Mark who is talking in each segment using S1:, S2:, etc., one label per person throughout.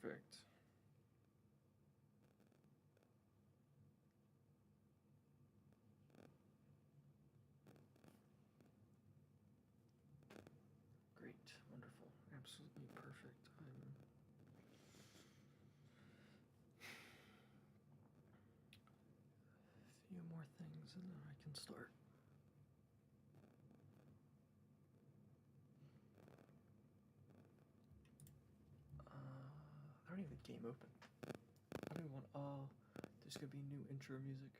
S1: Perfect. Great, wonderful, absolutely perfect. A few more things and then I can start. I don't even have the game open. I don't even want. Oh, there's gonna be new intro music.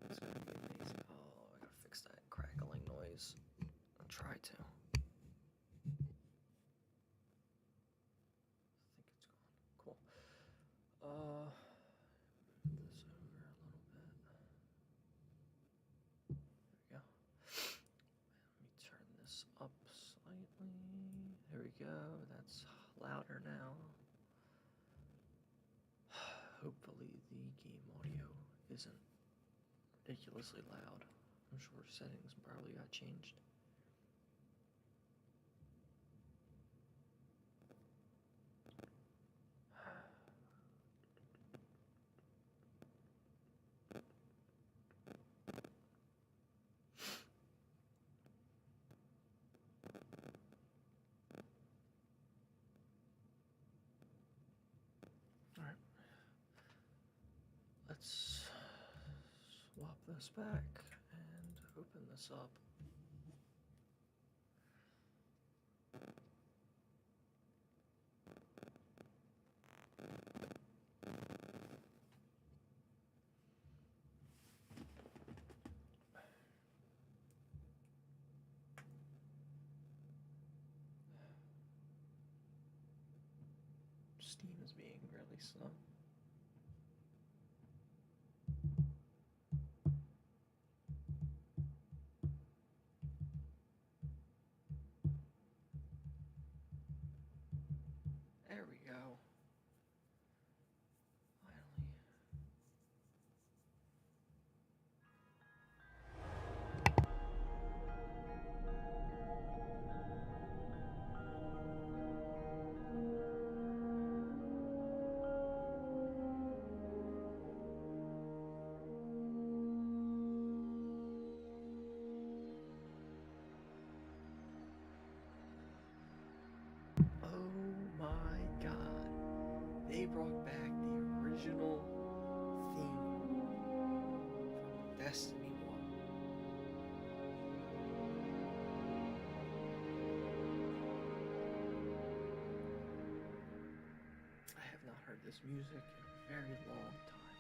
S1: It's gonna be amazing. Oh, I gotta fix that crackling noise. I'll try to. I think it's gone. Cool. Move this over a little bit. There we go. Let me turn this up slightly. There we go. That's louder now. Hopefully the game audio isn't ridiculously loud. I'm sure settings probably got changed. Alright. Let's swap this back and open this up. Steam is being really slow. There we go. Finally. Oh my god. They brought back the original theme from Destiny 1. I have not heard this music in a very long time.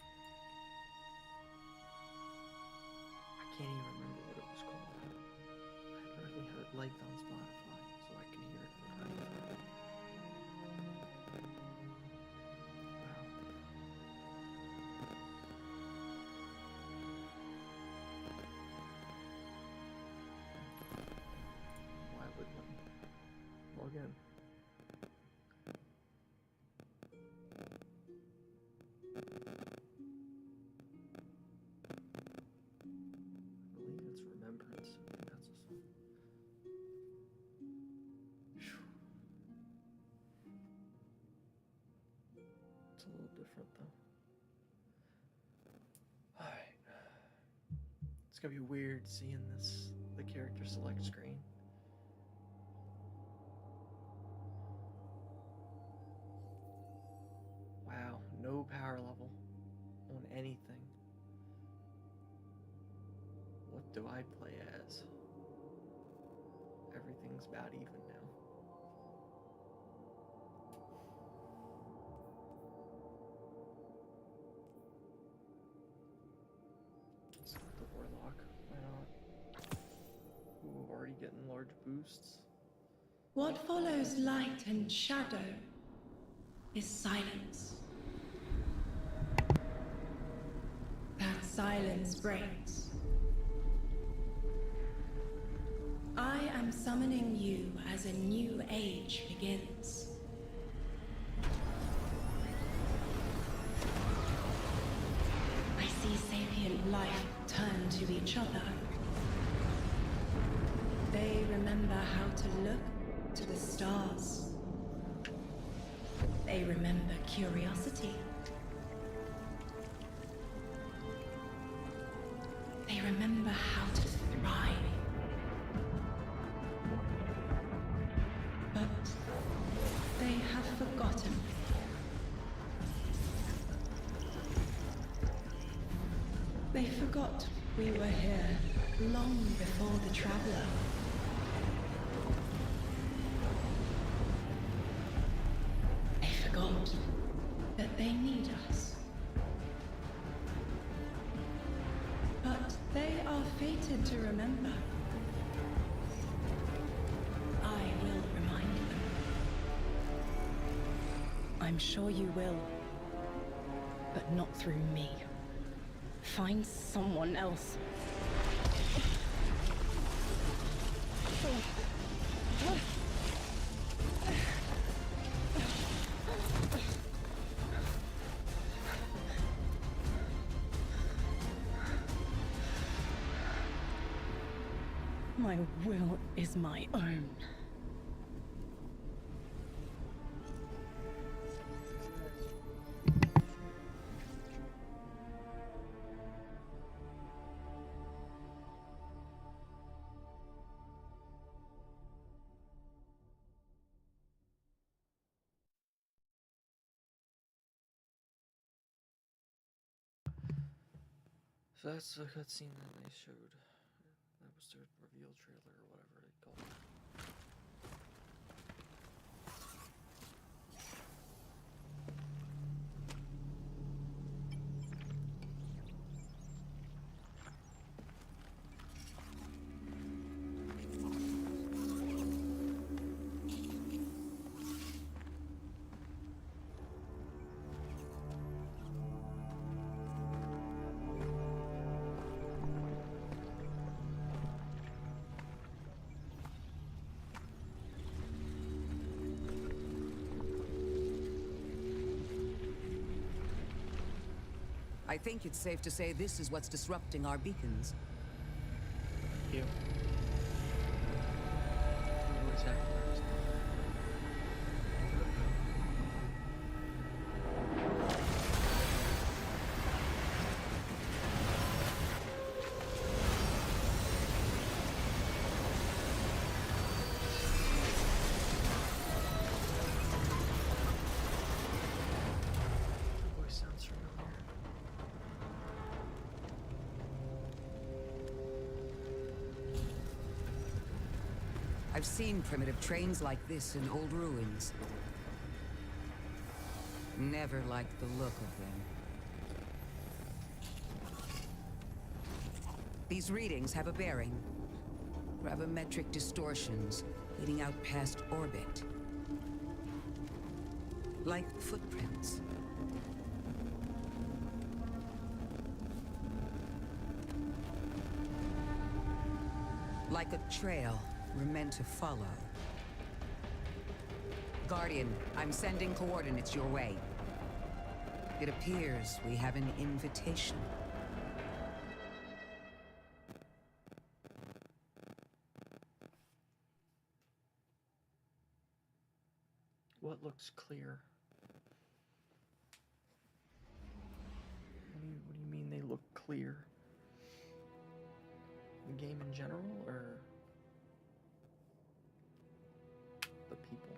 S1: I can't even remember what it was called. I literally have it liked on Spotify, so I can hear it from time to time. Why would one log in? I believe it's Remembrance. I think that's the song. Phew. It's a little different though. Alright. It's gonna be weird seeing the character select screen. Wow, no power level on anything. What do I play as? Everything's about even now. Let's go with the Warlock. Why not? Ooh, already getting large boosts.
S2: What follows light and shadow is silence. That silence breaks. I am summoning you as a new age begins. I see sapient life turn to each other. They remember how to look to the stars curiosity. They remember how to thrive. But they have forgotten. They forgot we were here long before the Traveler. They forgot that they need us. But they are fated to remember. I will remind them. I'm sure you will. But not through me. Find someone else. My will is my own.
S1: So that's a cutscene that they showed. That was their reveal trailer or whatever they called it.
S3: I think it's safe to say this is what's disrupting our beacons.
S1: You. Who was that first? The voice sounds familiar.
S3: I've seen primitive trains like this in old ruins. Never liked the look of them. These readings have a bearing. Gravimetric distortions leading out past orbit. Like footprints. Like a trail we're meant to follow. Guardian, I'm sending coordinates your way. It appears we have an invitation.
S1: What looks clear? What do you mean they look clear? The game in general, or the people?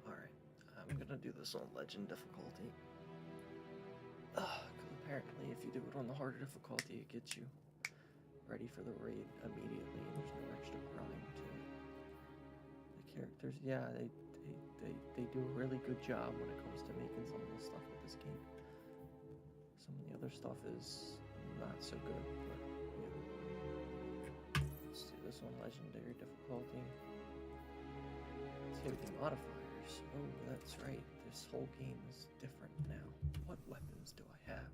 S1: Alright. I'm gonna do this on legend difficulty. Because apparently if you do it on the harder difficulty, it gets you ready for the raid immediately. There's no extra grind to it. The characters, yeah, they do a really good job when it comes to making some of the stuff with this game. Some of the other stuff is not so good, but yeah. Let's do this on legendary difficulty. Let's hit the modifiers. Oh, that's right. This whole game is different now. What weapons do I have?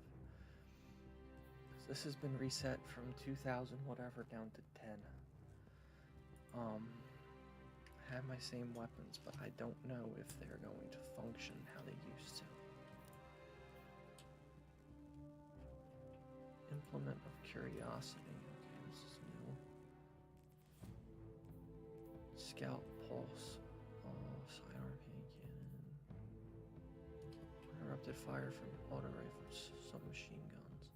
S1: So this has been reset from 2000 whatever down to 10. I have my same weapons, but I don't know if they're going to function how they used to. Implement of Curiosity. Okay, this is Scout Pulse. Sidearm hand cannon. Interrupted fire from auto rifles, submachine guns.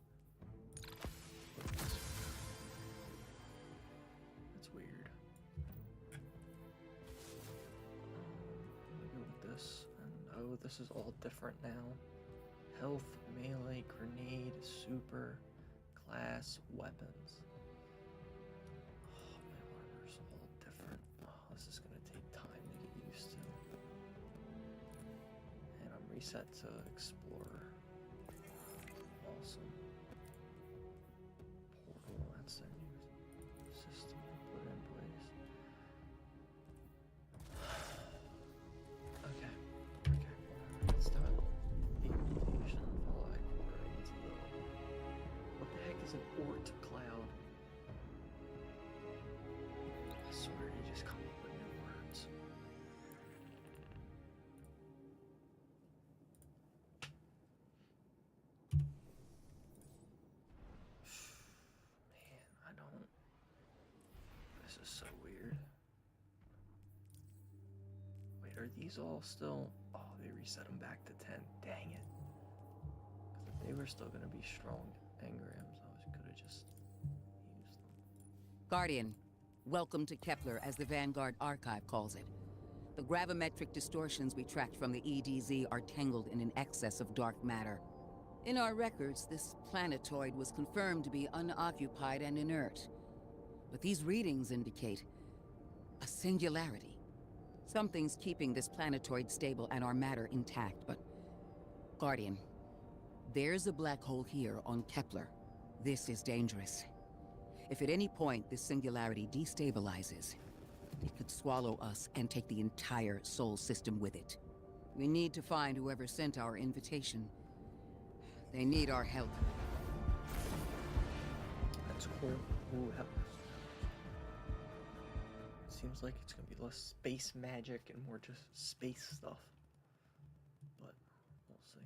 S1: That's weird. I'm gonna go with this. And oh, this is all different now. Health, melee, grenade, super, class, weapons. Oh, my armor's all different. Oh, this is gonna take time to get used to. And I'm reset to Explorer. Awesome. Portal, that's their new system to put in place. Okay. Let's do it. The mutation, follow according to the... What the heck is an Ort cloud? I swear they just come up with new words. Man, I don't... This is so weird. Wait, are these all still... Oh, they reset them back to 10. Dang it. Because if they were still going to be strong engrams, I could have just used them.
S3: Guardian, welcome to Kepler, as the Vanguard Archive calls it. The gravimetric distortions we tracked from the EDZ are tangled in an excess of dark matter. In our records, this planetoid was confirmed to be unoccupied and inert. But these readings indicate a singularity. Something's keeping this planetoid stable and our matter intact, but... Guardian, there's a black hole here on Kepler. This is dangerous. If at any point this singularity destabilizes, it could swallow us and take the entire Sol system with it. We need to find whoever sent our invitation. They need our help.
S1: That's cool. Ooh, help. Seems like it's gonna be less space magic and more just space stuff. But we'll see.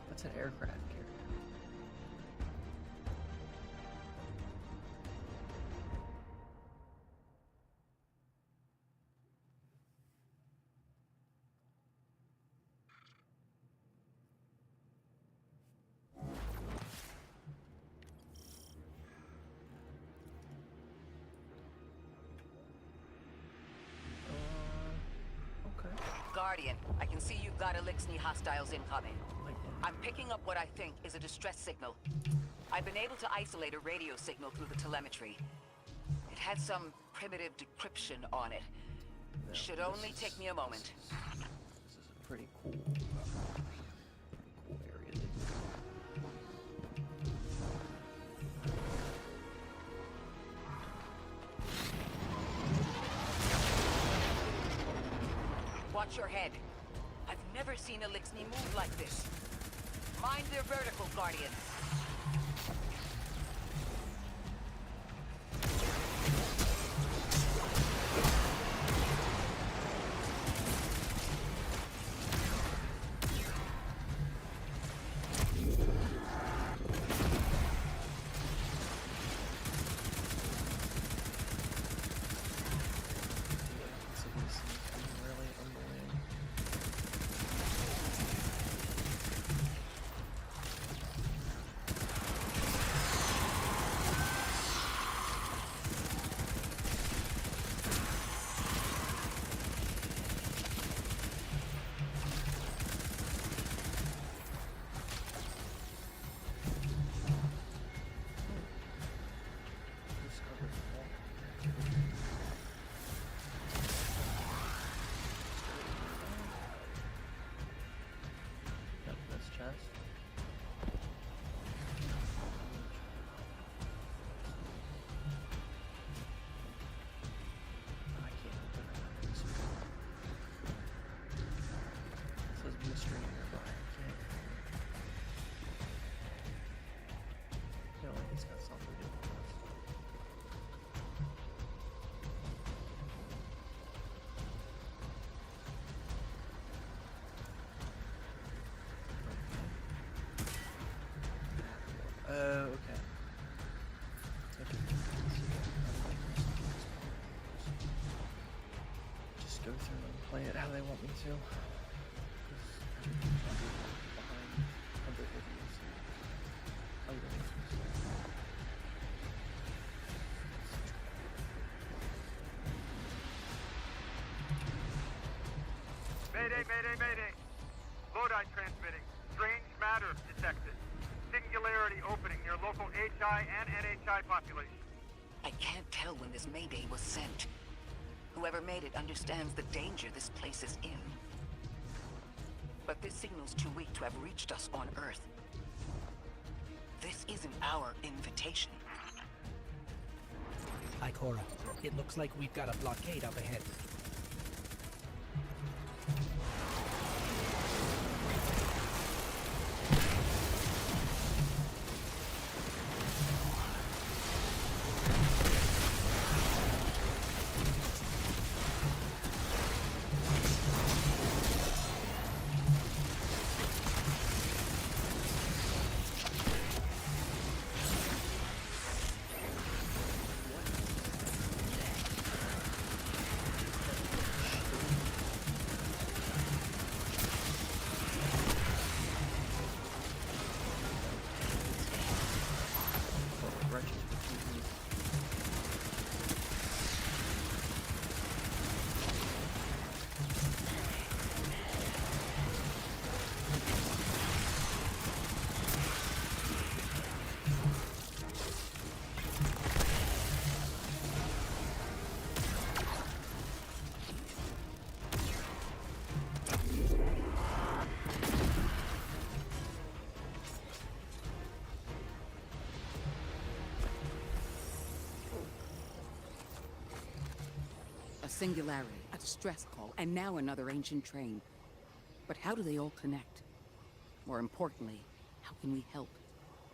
S1: That's an aircraft carrier. Okay.
S3: Guardian, I can see you've got Elixni hostiles incoming.
S1: Like
S3: I'm picking up what I think is a distress signal. I've been able to isolate a radio signal through the telemetry. It had some primitive decryption on it.
S1: no,
S3: Should
S1: this
S3: only
S1: is-
S3: take me a moment.
S1: This is a pretty cool area to do.
S3: Watch your head. I've never seen Elixni move like this. Mind their vertical, Guardian.
S1: So these things can be really annoying. Okay. Just go through and play it how they want me to. Behind other videos.
S4: Mayday, mayday, mayday. Lodi transmitting. Strange matter detected. Singularity opening near local HI and NHI population.
S5: I can't tell when this mayday was sent. Whoever made it understands the danger this place is in. But this signal's too weak to have reached us on Earth. This isn't our invitation.
S6: Ikora, it looks like we've got a blockade up ahead.
S3: A singularity, a distress call, and now another ancient train. But how do they all connect? More importantly, how can we help?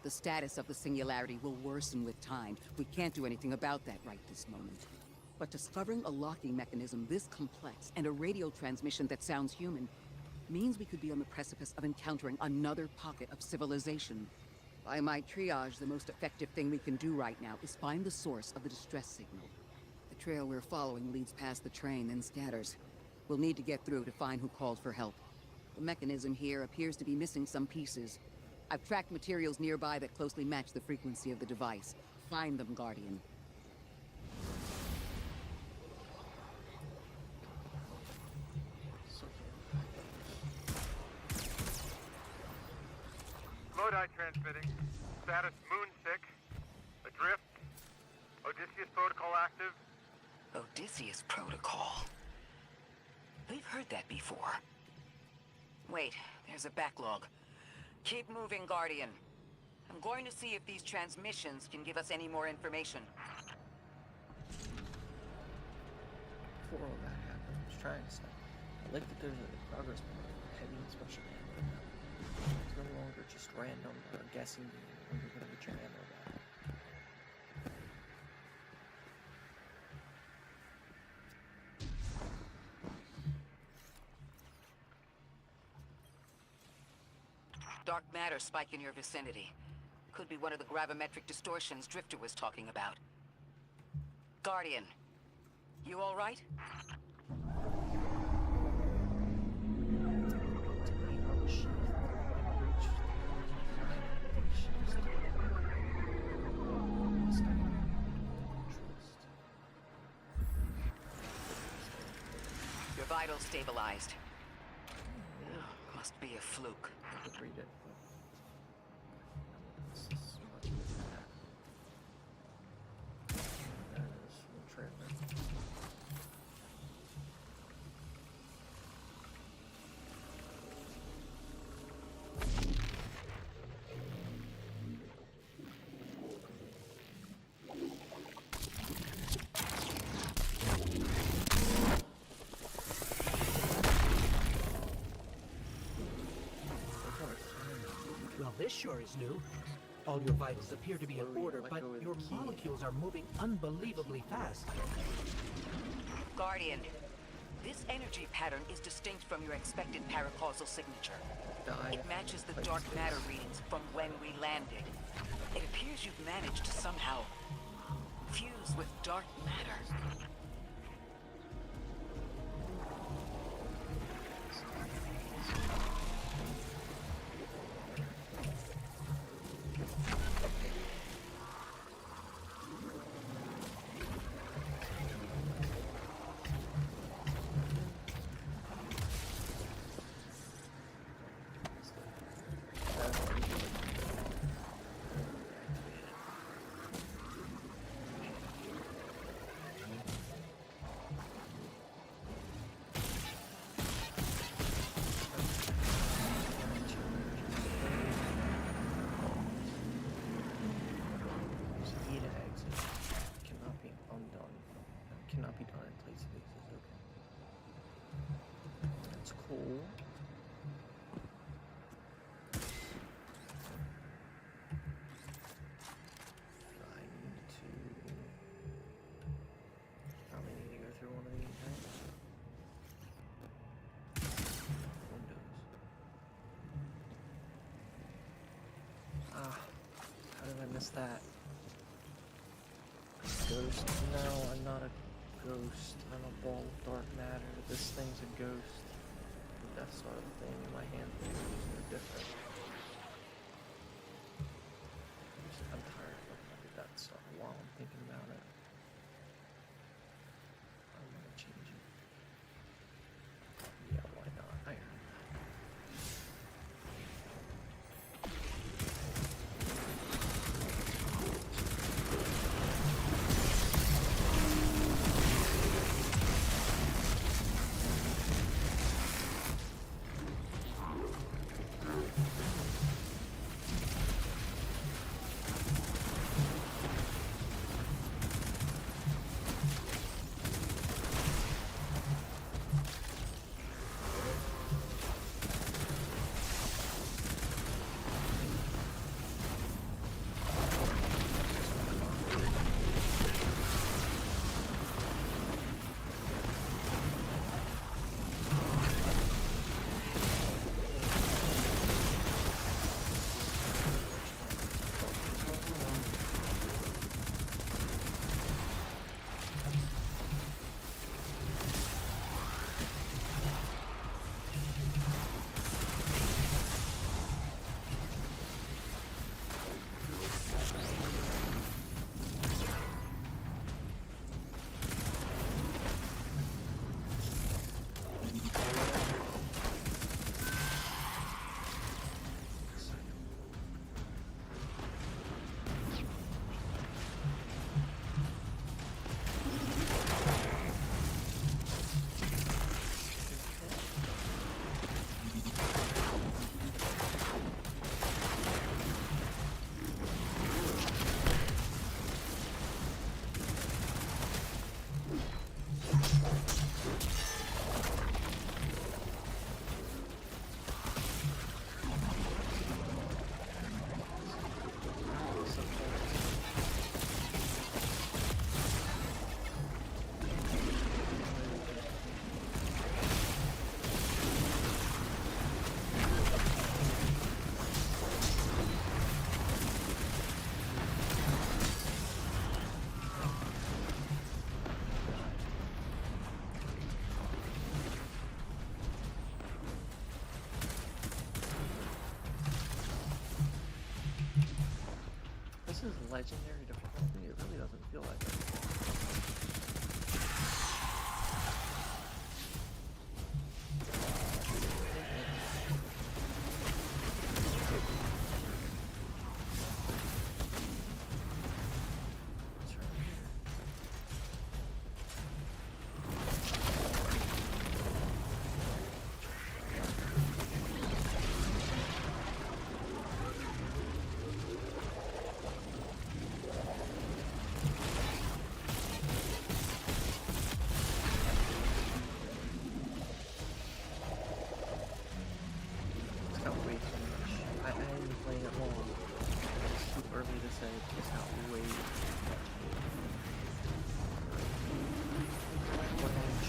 S3: The status of the singularity will worsen with time. We can't do anything about that right this moment. But discovering a locking mechanism this complex and a radio transmission that sounds human means we could be on the precipice of encountering another pocket of civilization. By my triage, the most effective thing we can do right now is find the source of the distress signal. The trail we're following leads past the train, then scatters. We'll need to get through to find who called for help. The mechanism here appears to be missing some pieces. I've tracked materials nearby that closely match the frequency of the device. Find them, Guardian.
S4: Lodi transmitting. Status moonsick. Adrift. Odysseus protocol active.
S5: Odysseus Protocol. We've heard that before. Wait, there's a backlog. Keep moving, Guardian. I'm going to see if these transmissions can give us any more information.
S1: Before all that happened, I was trying to say, I like that there's a progress bar heavy and special ammo now. It's no longer just random or guessing when you're gonna get your ammo back.
S5: Dark matter spike in your vicinity. Could be one of the gravimetric distortions Drifter was talking about. Guardian, you all right? Your vitals stabilized. Must be a fluke.
S1: I could read it, but this is much more than that. There it is from the trailer.
S6: Well, this sure is new. All your vitals appear to be in order, but your molecules are moving unbelievably fast.
S5: Guardian, this energy pattern is distinct from your expected paracausal signature. It matches the dark matter readings from when we landed. It appears you've managed to somehow fuse with dark matter.
S1: Cannot be done in place spaces. Okay, that's cool. I need to probably need to go through one of these, right? Windows. Ah, how did I miss that? Ghost. No, I'm not a ghost. I'm a ball of dark matter. This thing's a ghost. The Death Star thing in my hand they're different. I'm tired of looking at the Death Star while I'm thinking about it. I'm gonna change it. Yeah, why not? I earned that. This is legendary difficulty. It really doesn't feel like it. It's right here. It's got way too much. I haven't been playing it long. It's too early to say. It's got way too much. What inch?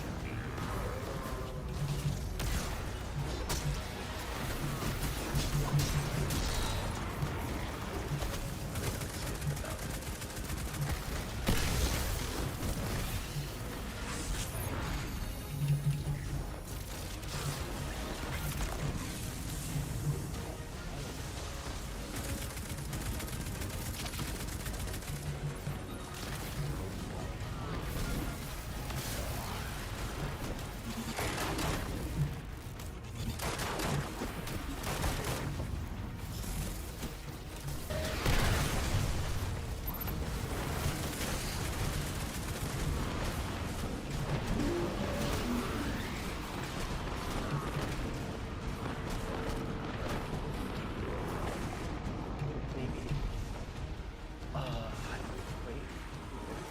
S1: Wait.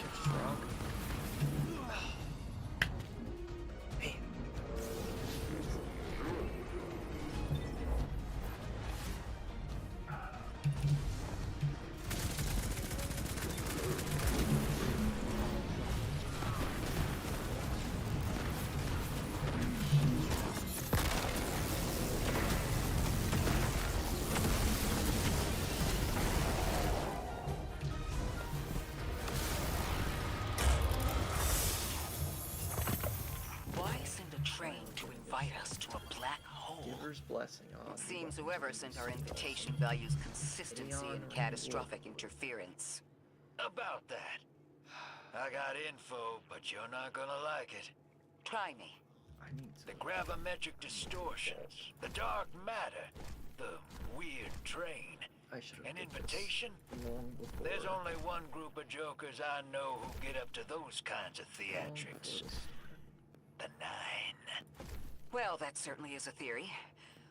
S1: Catch this rock. Man.
S5: Why send a train to invite us to a black hole?
S1: Giver's blessing on.
S5: It seems whoever sent our invitation values consistency and catastrophic interference.
S7: About that. I got info, but you're not gonna like it.
S5: Try me.
S1: I need to.
S7: The gravimetric distortions, the dark matter, the weird train.
S1: I should have
S7: An
S1: did this
S7: invitation?
S1: long before.
S7: There's only one group of jokers I know who get up to those kinds of
S1: long
S7: theatrics.
S1: before this.
S7: The Nine.
S5: Well, that certainly is a theory.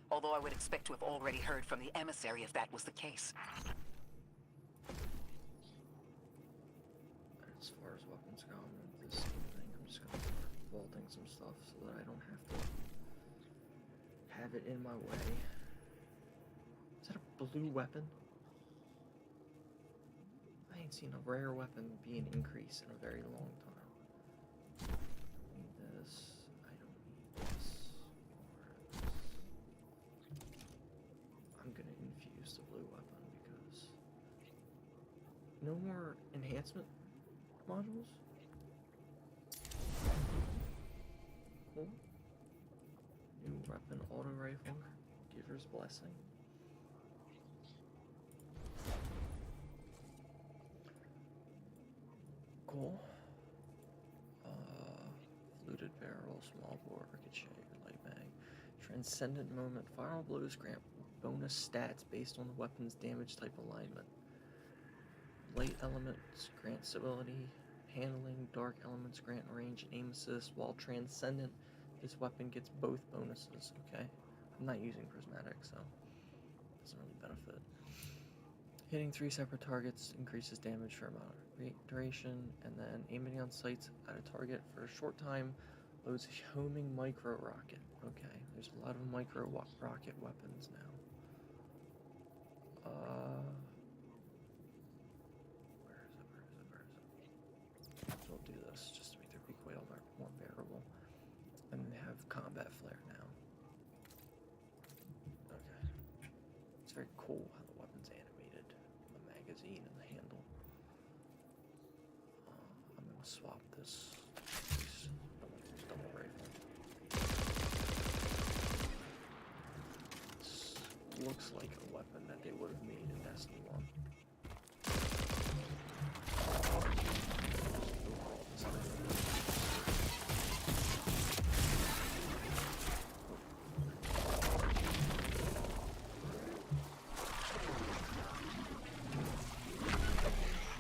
S5: Although I would expect to have already heard from the emissary if that was the case.
S1: As far as weapons go, I'm gonna do the same thing. I'm just gonna start vaulting some stuff so that I don't have to have it in my way. Is that a blue weapon? I ain't seen a rare weapon be an increase in a very long time. Need this. I don't need this. Or this. I'm gonna infuse the blue weapon because no more enhancement modules? Cool. New weapon auto rifle. Giver's blessing. Cool. Fluted barrel, small bore, ricochet, light mag. Transcendent moment. Final blows grant bonus stats based on the weapon's damage type alignment. Light elements grant stability, handling, dark elements grant range and aim assist, while transcendent, this weapon gets both bonuses, okay? I'm not using prismatic, so it doesn't really benefit. Hitting 3 separate targets increases damage for amount of duration, and then aiming on sights at a target for a short time loads a homing micro rocket. Okay, there's a lot of micro rocket weapons now. So we'll do this just to make their recoil more bearable. And they have combat flare now. Okay. It's very cool how the weapon's animated. The magazine and the handle. I'm gonna swap this double rifle. This looks like a weapon that they would have made in Destiny 1.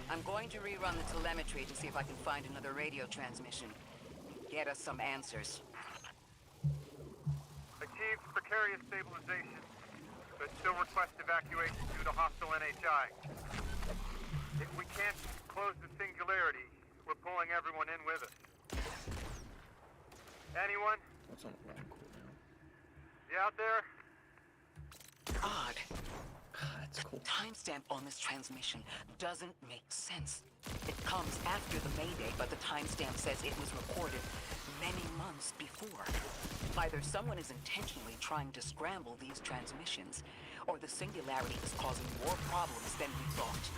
S5: I'm going to rerun the telemetry to see if I can find another radio transmission. Get us some answers.
S4: Achieved precarious stabilization, but still request evacuation due to hostile NHI. If we can't close the singularity, we're pulling everyone in with us. Anyone?
S1: What's on the ground cooldown?
S4: You out there?
S5: Odd.
S1: That's cool.
S5: The timestamp on this transmission doesn't make sense. It comes after the Mayday, but the timestamp says it was recorded many months before. Either someone is intentionally trying to scramble these transmissions, or the singularity is causing more problems than we thought.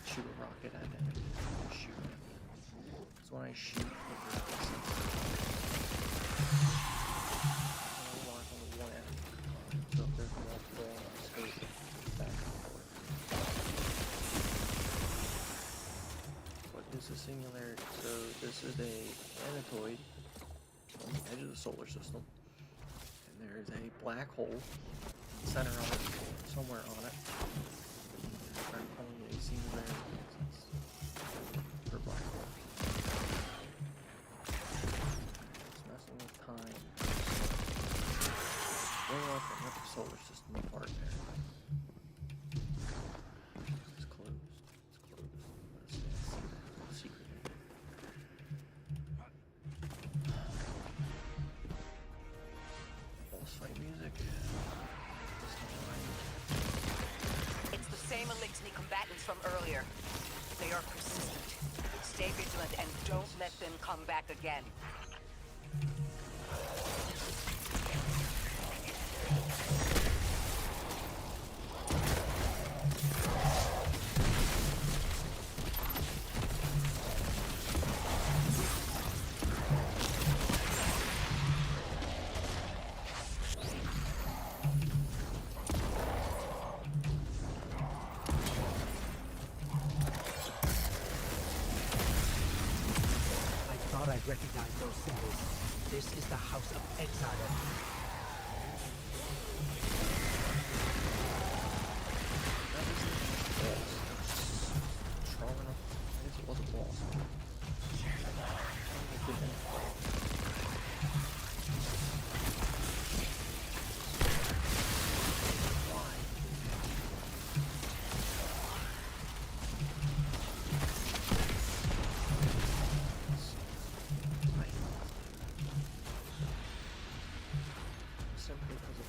S1: Shoot a rocket at it. Shoot it. So when I shoot, it This is a planetoid on the edge of the solar system. And there is a black hole in the center of it, somewhere on it. I'm calling it a singularity for black holes. It's messing with time. Way off and rip the solar system apart there. It's closed. It's closed. Let's see that secret in it. Boss fight music.
S5: It's the same Elixni combatants from earlier. They are persistent. Stay vigilant and don't let them come back again.
S6: I recognize those symbols. This is the House of Exile.
S1: That isn't a boss. That's strong enough. I guess it was a boss. It didn't end. Why? Simply because of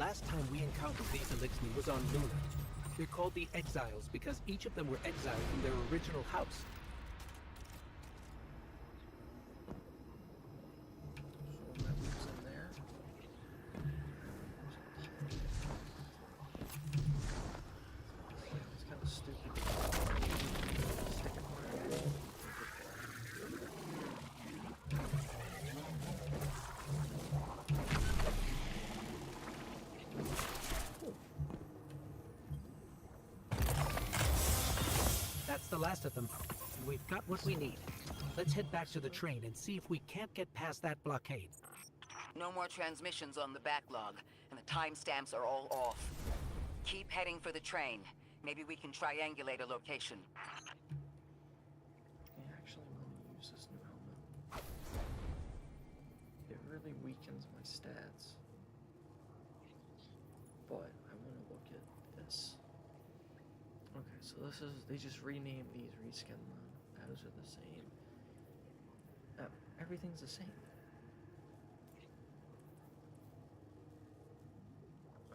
S6: last time we encountered these Elixni was on Luna. They're called the Exiles because each of them were exiled from their original house.
S1: So that moves in there. It's kind of stupid. Second one.
S6: the last of them. We've got what we need. Let's head back to the train and see if we can't get past that blockade.
S5: No more transmissions on the backlog, and the timestamps are all off. Keep heading for the train. Maybe we can triangulate a location.
S1: I actually want to use this new helmet. It really weakens my stats. But I want to look at this. Okay, so this is, they just renamed these, reskin them. Those are the same. Everything's the same.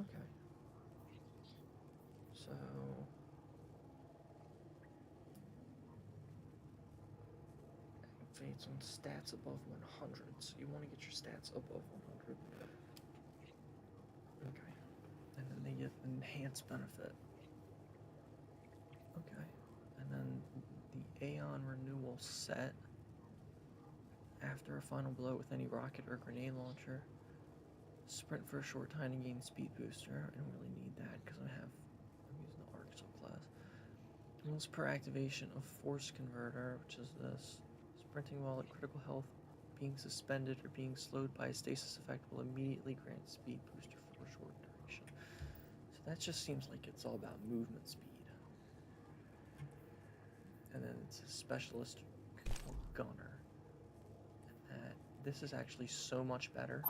S1: Okay. So activates on stats above 100. So you want to get your stats above 100. Okay. And then they get enhanced benefit. Okay. And then the Aeon renewal set after a final blow with any rocket or grenade launcher. Sprint for a short time and gain speed booster. I don't really need that because I'm using the arc subclass. Once per activation of force converter, which is this. Sprinting while at critical health, being suspended or being slowed by a stasis effect will immediately grant speed booster for a short duration. So that just seems like it's all about movement speed. And then it's a specialist called Gunner. And this is actually so much better.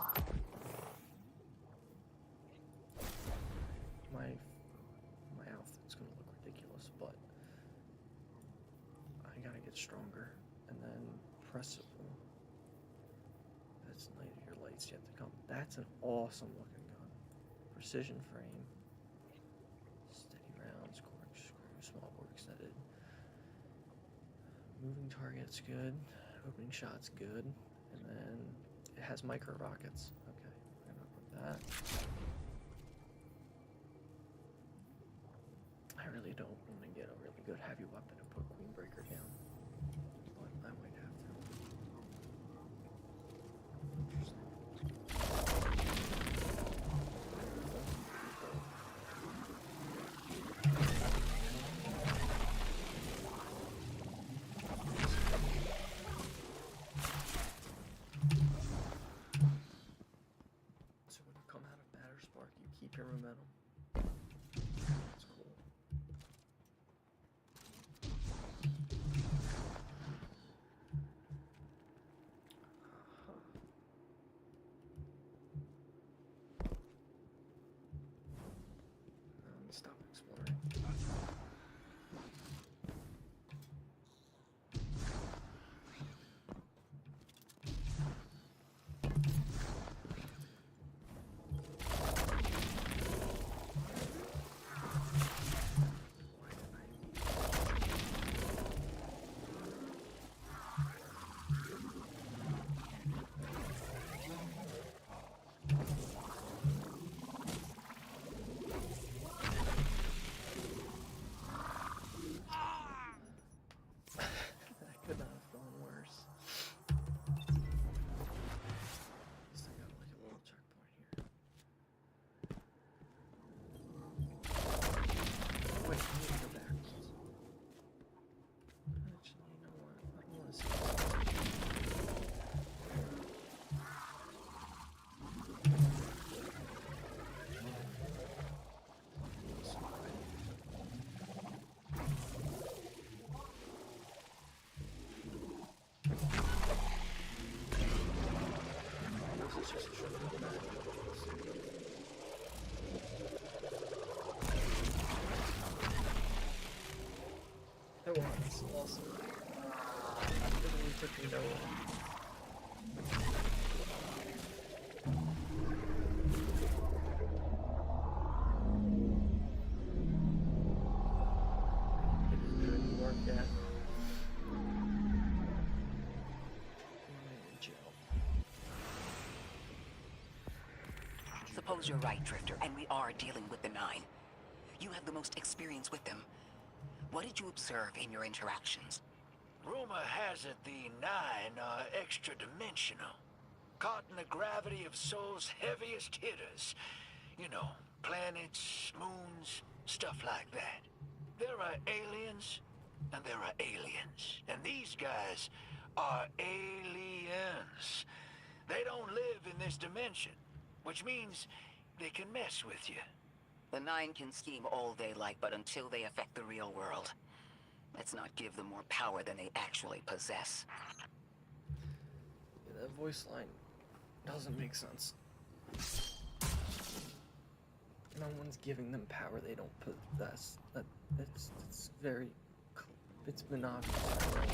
S1: My outfit's gonna look ridiculous, but I gotta get stronger. And then Pressible. That's Night of Your Light's yet to come. That's an awesome looking gun. Precision frame. Steady rounds, corkscrew, small bore extended. Moving target's good. Opening shot's good. And then it has micro rockets. Okay, I'm gonna put that. I really don't want to get a really good heavy weapon and put Queenbreaker down, but I might have to. So when you come out of Matter Spark, you keep your momentum. That's cool. Stop exploring. It was awesome. It really took me no long. It is doing New York yet.
S5: Suppose you're right, Drifter, and we are dealing with the Nine. You have the most experience with them. What did you observe in your interactions?
S7: Rumor has it the Nine are extra-dimensional. Caught in the gravity of Sol's heaviest hitters. You know, planets, moons, stuff like that. There are aliens, and there are aliens. And these guys are aliens. They don't live in this dimension, which means they can mess with you.
S5: The Nine can scheme all they like, but until they affect the real world, let's not give them more power than they actually possess.
S1: Yeah, that voice line doesn't make sense. No one's giving them power they don't possess. It's very, it's monogamous. Like,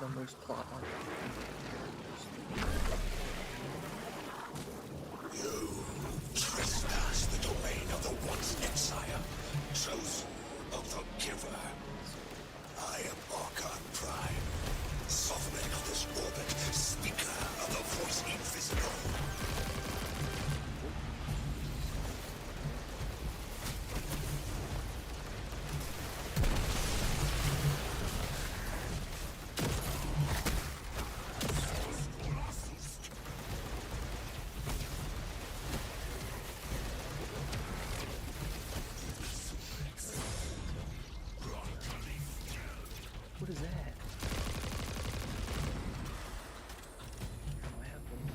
S1: the most plot armor.
S8: You trespass the domain of the once exile, chosen of the giver. I am Archon Prime, sovereign of this orbit, speaker of the voice invisible.
S1: What is that? Oh, I have one.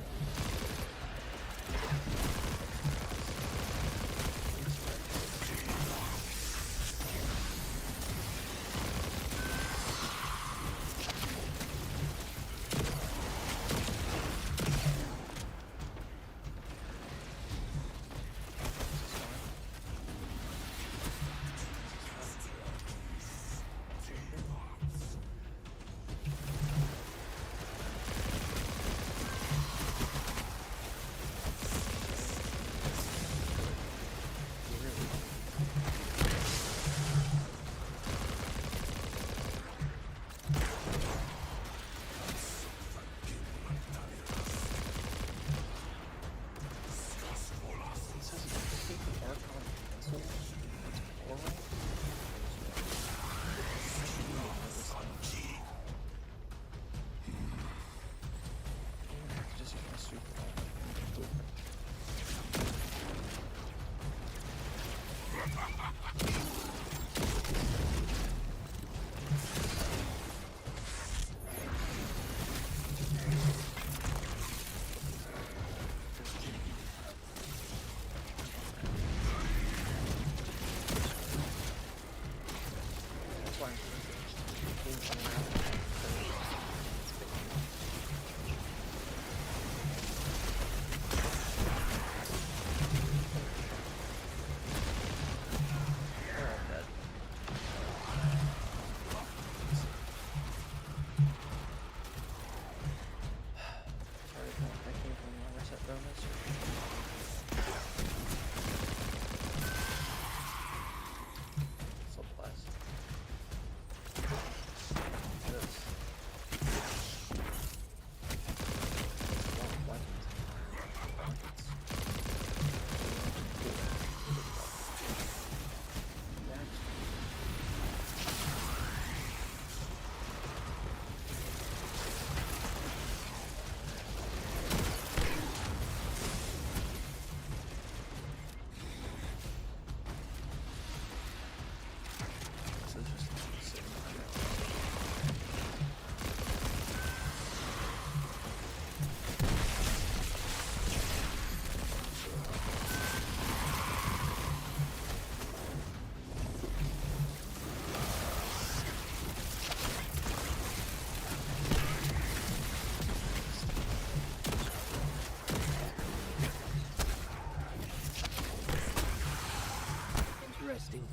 S6: Interesting.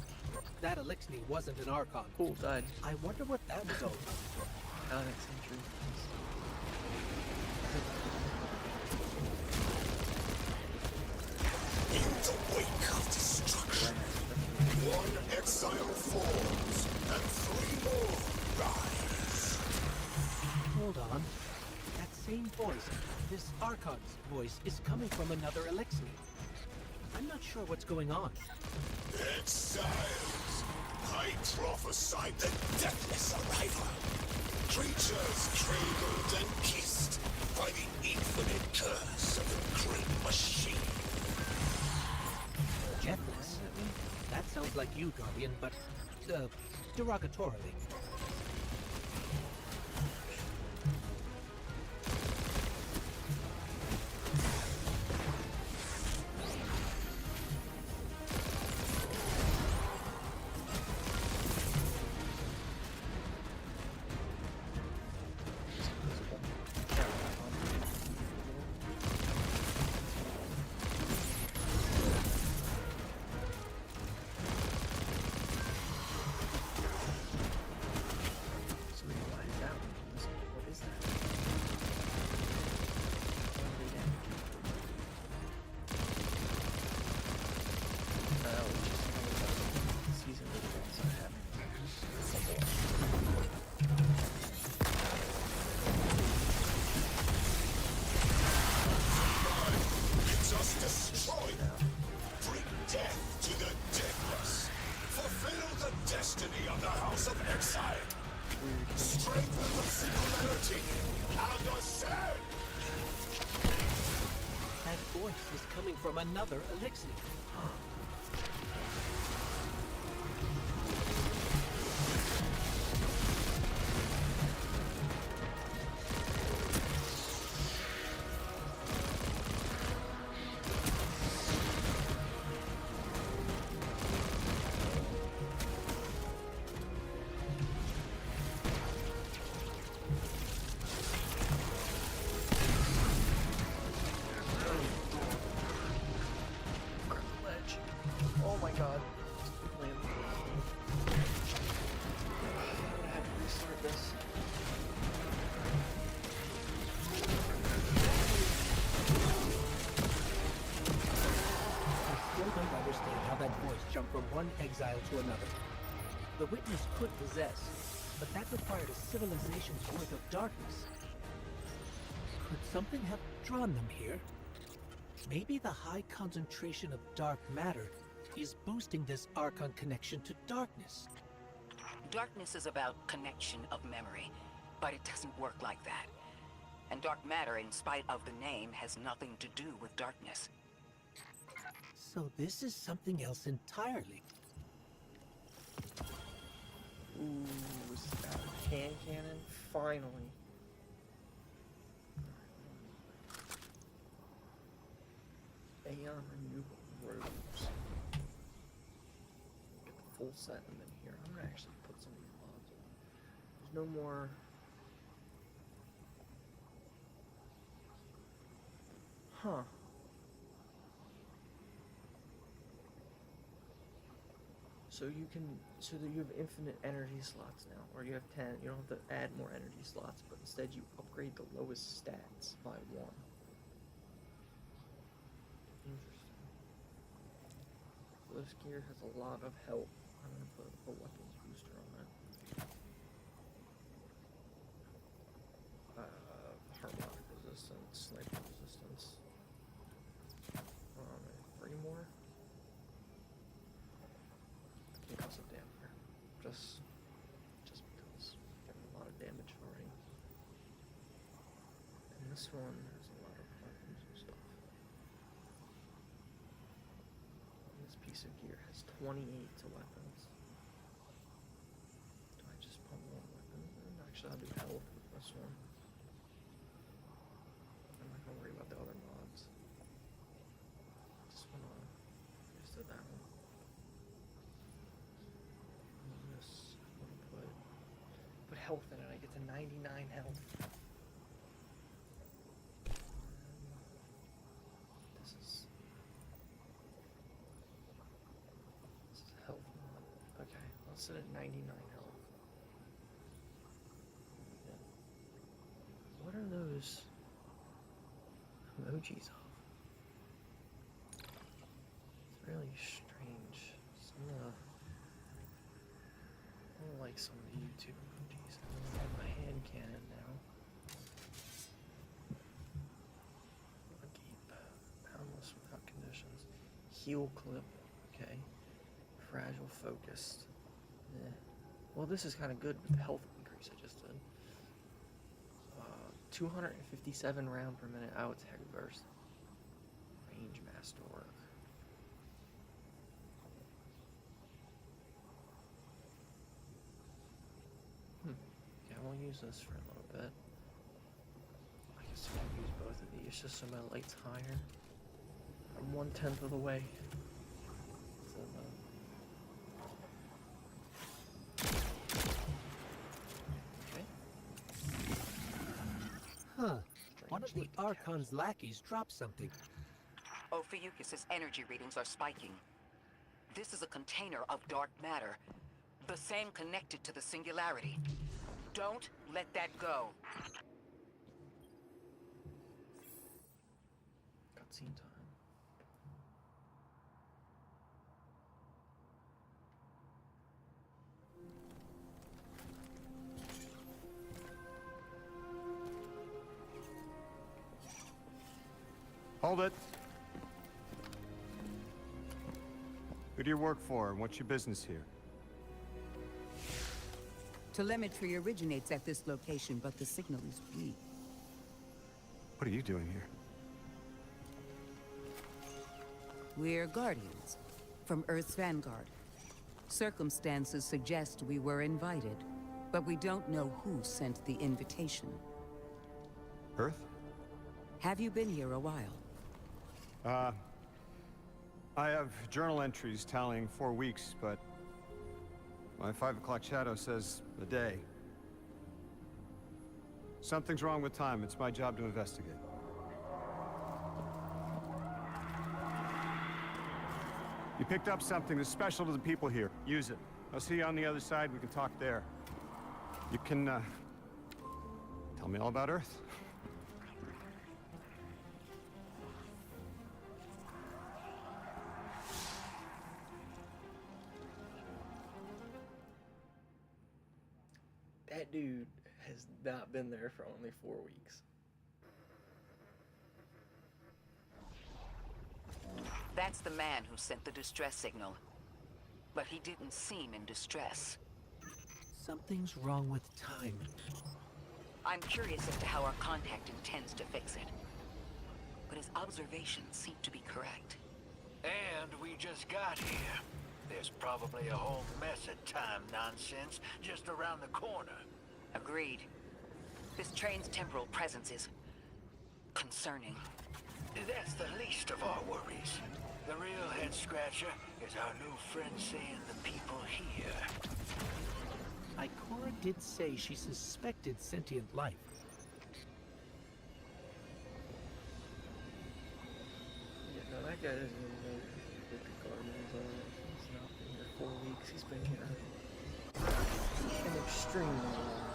S6: That Elixir wasn't an Archon.
S1: Cool, died.
S6: I wonder what that was all about.
S1: Alex entry.
S8: In the wake of destruction, one exile falls, and three more rise.
S6: Hold on. That same voice, this Archon's voice, is coming from another Elixir. I'm not sure what's going on.
S8: Exiles, I prophesied the deathless arrival. Creatures cradled and kissed by the infinite curse of the great machine.
S6: Jetless? That sounds like you, Guardian, but derogatorily.
S1: So we why is that one? What is that? Which is season of the ones I have.
S8: Just destroy them. Bring death to the deathless. Fulfill the destiny of the House of Exile. Strengthen the singularity and ascend.
S6: That voice is coming from another elixir.
S1: Ledge. Oh my god. Land. I'm gonna have to restart this.
S6: I still don't understand how that voice jumped from one exile to another. The witness could possess, but that required a civilization's worth of darkness. Could something have drawn them here? Maybe the high concentration of dark matter is boosting this Archon connection to darkness.
S5: Darkness is about connection of memory, but it doesn't work like that. And dark matter, in spite of the name, has nothing to do with darkness.
S6: So this is something else entirely.
S1: Ooh, is that a hand cannon? Finally. Aeon Renewable Robes. Get the full set of them in here. I'm gonna actually put some of these mods on. There's no more. Huh. So you can, so that you have infinite energy slots now, or you have 10. You don't have to add more energy slots, but instead you upgrade the lowest stats by 1. Interesting. So this gear has a lot of health. I'm gonna put a weapons booster on it. Harmonic resistance, sniper resistance. 3 more. Chaos of Damper. Just because. Getting a lot of damage already. And this one has a lot of weapons and stuff. And this piece of gear has 28 to weapons. Do I just put more weapons in? Actually, I'll do health with this one. I'm not gonna worry about the other mods. Just wanna use that one. This, I'm gonna put health in it. I get to 99 health. This is health mod. Okay, I'll set it at 99 health. Yeah. What are those emojis of? It's really strange. I don't like some of the YouTube emojis. I have my hand cannon now. Gape. Boundless without conditions. Heal clip. Okay. Fragile focused. Eh. Well, this is kind of good with the health increase I just did. 257 round per minute out attack burst. Range masterwork. I'll use this for a little bit. I guess I'll use both of these just so my light's higher. I'm 1/10 of the way. So, okay.
S6: Huh. One of the Archon's lackeys dropped something.
S5: Ophiuchus's energy readings are spiking. This is a container of dark matter, the same connected to the Singularity. Don't let that go.
S1: Cutscene time.
S9: Hold it. Who do you work for, and what's your business here?
S3: Telemetry originates at this location, but the signal is weak.
S9: What are you doing here?
S3: We're Guardians, from Earth's vanguard. Circumstances suggest we were invited, but we don't know who sent the invitation.
S9: Earth?
S3: Have you been here a while?
S9: I have journal entries tallying 4 weeks, but my 5 o'clock shadow says a day. Something's wrong with time. It's my job to investigate. You picked up something that's special to the people here. Use it. I'll see you on the other side. We can talk there. You can, tell me all about Earth?
S1: That dude has not been there for only 4 weeks.
S5: That's the man who sent the distress signal. But he didn't seem in distress.
S6: Something's wrong with time.
S5: I'm curious as to how our contact intends to fix it. But his observations seem to be correct.
S7: And we just got here. There's probably a whole mess of time nonsense just around the corner.
S5: Agreed. This train's temporal presence is concerning.
S7: That's the least of our worries. The real head-scratcher is our new friend seeing the people here.
S6: Ikora did say she suspected sentient life.
S1: Yeah, no, that guy doesn't even know what the Guardians are. He's not been here 4 weeks. He's been here an extremely long time.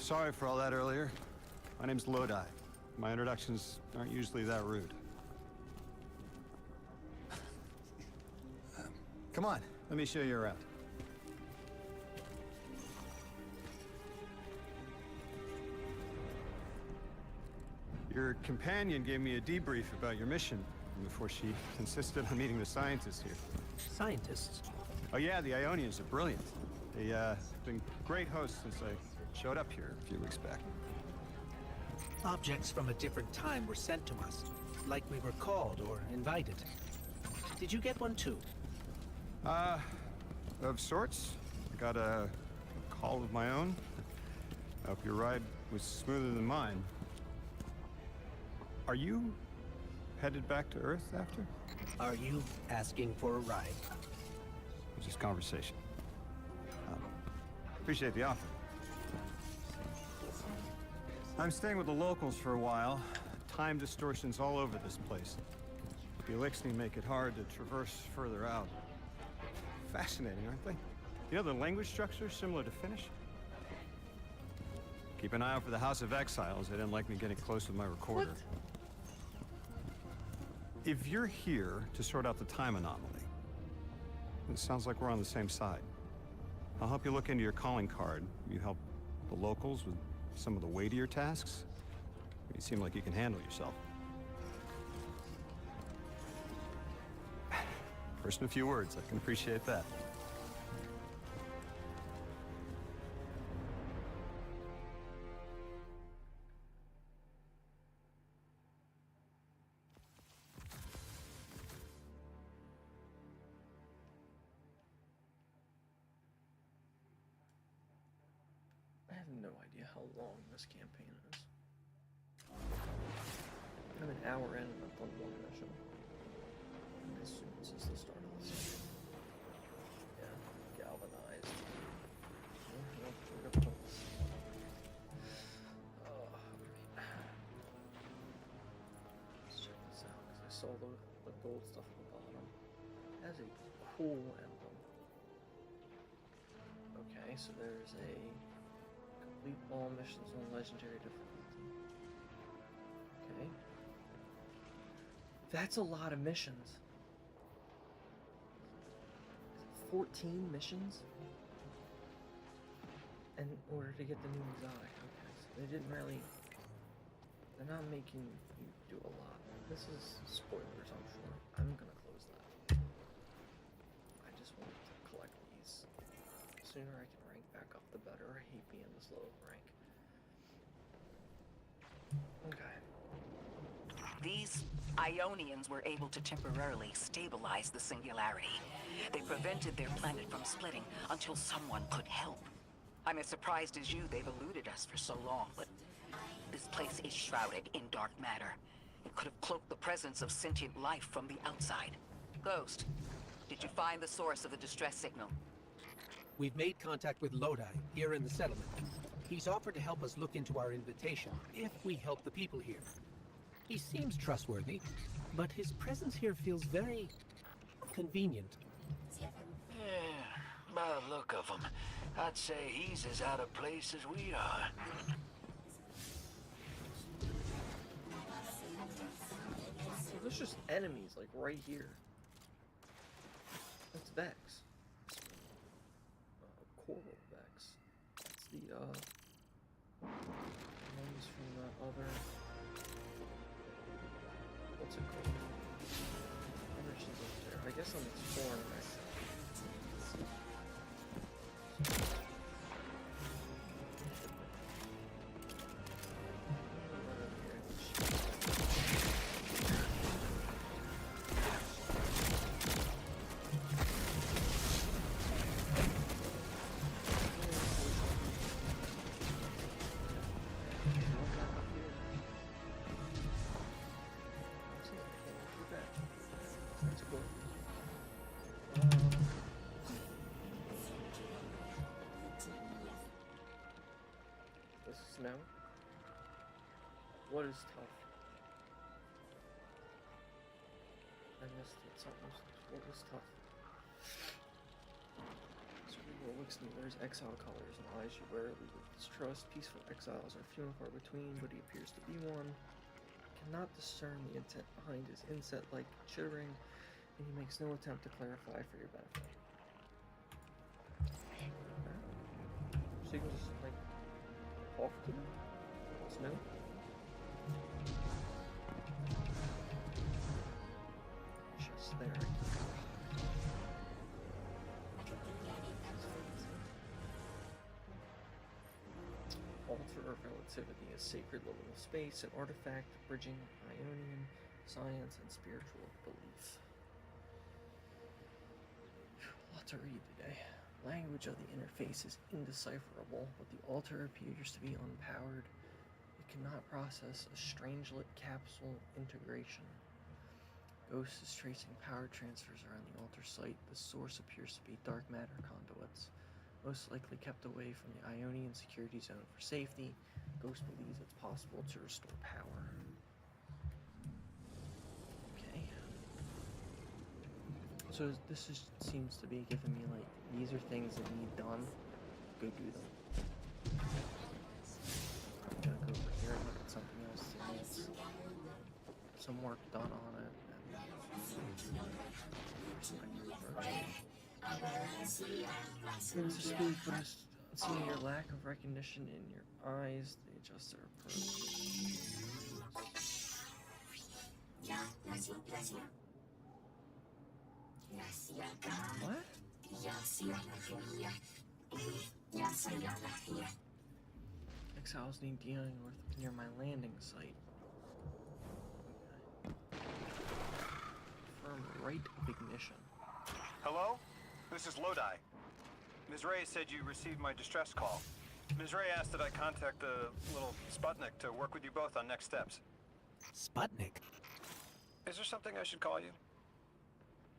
S9: Sorry for all that earlier. My name's Lodi. My introductions aren't usually that rude. Come on, let me show you around. Your companion gave me a debrief about your mission before she insisted on meeting the scientists here.
S6: Scientists?
S9: Oh yeah, the Ionians are brilliant. They've been great hosts since I showed up here a few weeks back.
S6: Objects from a different time were sent to us, like we were called or invited. Did you get one too?
S9: Of sorts. I got a call of my own. I hope your ride was smoother than mine. Are you headed back to Earth after?
S6: Are you asking for a ride?
S9: It's just conversation. Appreciate the offer. I'm staying with the locals for a while. Time distortion's all over this place. The Elixni make it hard to traverse further out. Fascinating, aren't they? You know, the language structure is similar to Finnish. Keep an eye out for the House of Exiles. They didn't like me getting close with my recorder.
S1: What?
S9: If you're here to sort out the time anomaly, it sounds like we're on the same side. I'll help you look into your calling card. You help the locals with some of the weightier tasks. You seem like you can handle yourself. First in a few words, I can appreciate that.
S1: I have no idea how long this campaign is. I'm an hour in and I've done one mission. I assume this is the start of the second. Yeah, galvanized. Oh, great. Let's check this out because I saw the gold stuff at the bottom. It has a cool emblem. Okay, so there's a complete all missions on legendary difficulty. Okay. That's a lot of missions. 14 missions? In order to get the new exotic. Okay, so they didn't really... They're not making you do a lot. This is spoilers, I'm sure. I'm gonna close that. I just wanted to collect these. The sooner I can rank back up, the better. I hate being this low of rank. Okay.
S5: These Ionians were able to temporarily stabilize the singularity. They prevented their planet from splitting until someone could help. I'm as surprised as you they've eluded us for so long, but this place is shrouded in dark matter. It could have cloaked the presence of sentient life from the outside. Ghost, did you find the source of the distress signal?
S6: We've made contact with Lodi, here in the settlement. He's offered to help us look into our invitation, if we help the people here. He seems trustworthy, but his presence here feels very... convenient.
S7: Yeah, by the look of him, I'd say he's as out of place as we are.
S1: So there's just enemies, like, right here. That's Vex. Coral Vex. That's the, ones from that other... What's it called? How much is up there? I guess I'm exploring right now. That's cool. This is snow. What is tough? I missed it. Something. What was tough? Elixni wears exile colors and eyes you wear lead with distrust. Peaceful exiles are few and far between, but he appears to be one. Cannot discern the intent behind his inset-like chittering, and he makes no attempt to clarify for your benefit. So you can just, like, talk to them? Snow? Just there. Altar of Relativity, a sacred liminal space, an artifact bridging Ionian science and spiritual belief. A lot to read today. Language of the interface is indecipherable, but the altar appears to be unpowered. It cannot process a strangelet capsule integration. Ghost is tracing power transfers around the altar site. The source appears to be dark matter conduits, most likely kept away from the Ionian security zone for safety. Ghost believes it's possible to restore power. Okay. So seems to be giving me like these are things that need done. Go do them. I'm gonna go over here and look at something else that needs some work done on it. Seems to speak, but I'm seeing your lack of recognition in your eyes. They adjust their approach. What? Exiles need dealing with near my landing site. Confirm right of ignition.
S9: Hello? This is Lodi. Ms. Ray said you received my distress call. Ms. Ray asked that I contact the little Sputnik to work with you both on next steps.
S6: Sputnik?
S9: Is there something I should call you?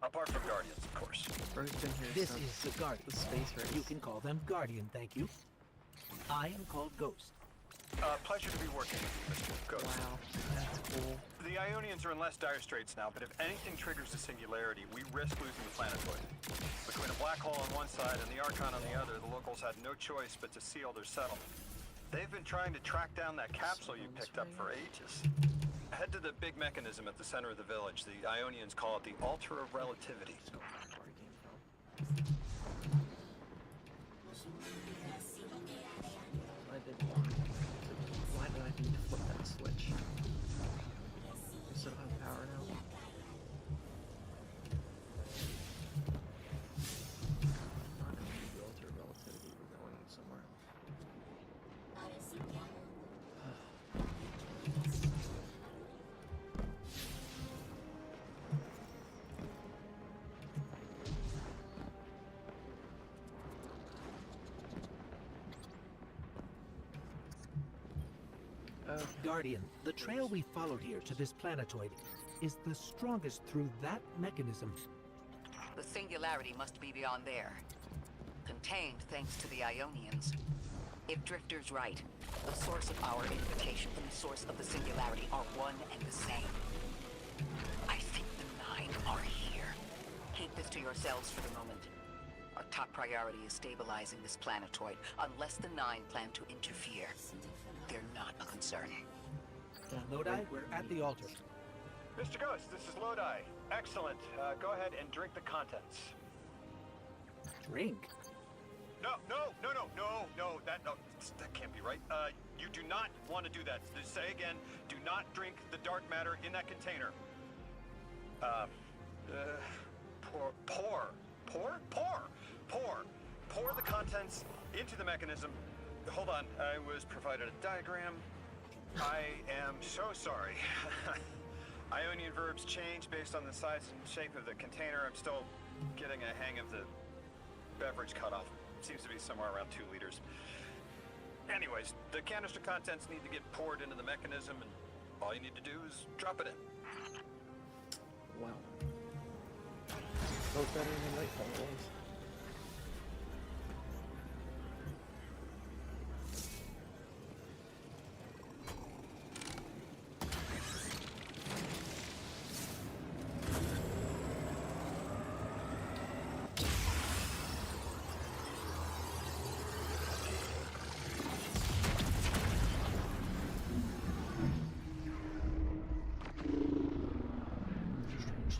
S9: Apart from Guardians, of course.
S1: Bro's been here
S6: This
S1: since
S6: is the Guardian.
S1: the space race.
S6: You can call them Guardian, thank you. I am called Ghost.
S9: Pleasure to be working with you, Mr. Ghost.
S1: Wow, that's cool.
S9: The Ionians are in less dire straits now, but if anything triggers the singularity, we risk losing the planetoid. Between a black hole on one side and the Archon on the other, the locals had no choice but to seal their settlement. They've been trying to track down that capsule you picked up for ages. Head to the big mechanism at the center of the village. The Ionians call it the Altar of Relativity.
S1: Let's go back to where I came from. I did why did I need to flip that switch? We still have power now. Not in the altar of relativity, we're going somewhere.
S6: Guardian, the trail we followed here to this planetoid is the strongest through that mechanism.
S5: The singularity must be beyond there. Contained thanks to the Ionians. If Drifter's right, the source of our invitation and the source of the singularity are one and the same. I think the Nine are here. Keep this to yourselves for the moment. Our top priority is stabilizing this planetoid, unless the Nine plan to interfere. They're not a concern.
S6: Lodi, we're at the altar.
S9: Mr. Ghost, this is Lodi. Excellent. Go ahead and drink the contents.
S6: Drink?
S9: No, that can't be right. You do not want to do that. Just say again, do not drink the dark matter in that container. Pour the contents into the mechanism. Hold on, I was provided a diagram. I am so sorry. Ionian verbs change based on the size and shape of the container. I'm still getting a hang of the beverage cutoff. Seems to be somewhere around 2 liters. Anyways, the canister contents need to get poured into the mechanism, and all you need to do is drop it in.
S1: Wow. Both better than Nightfall games.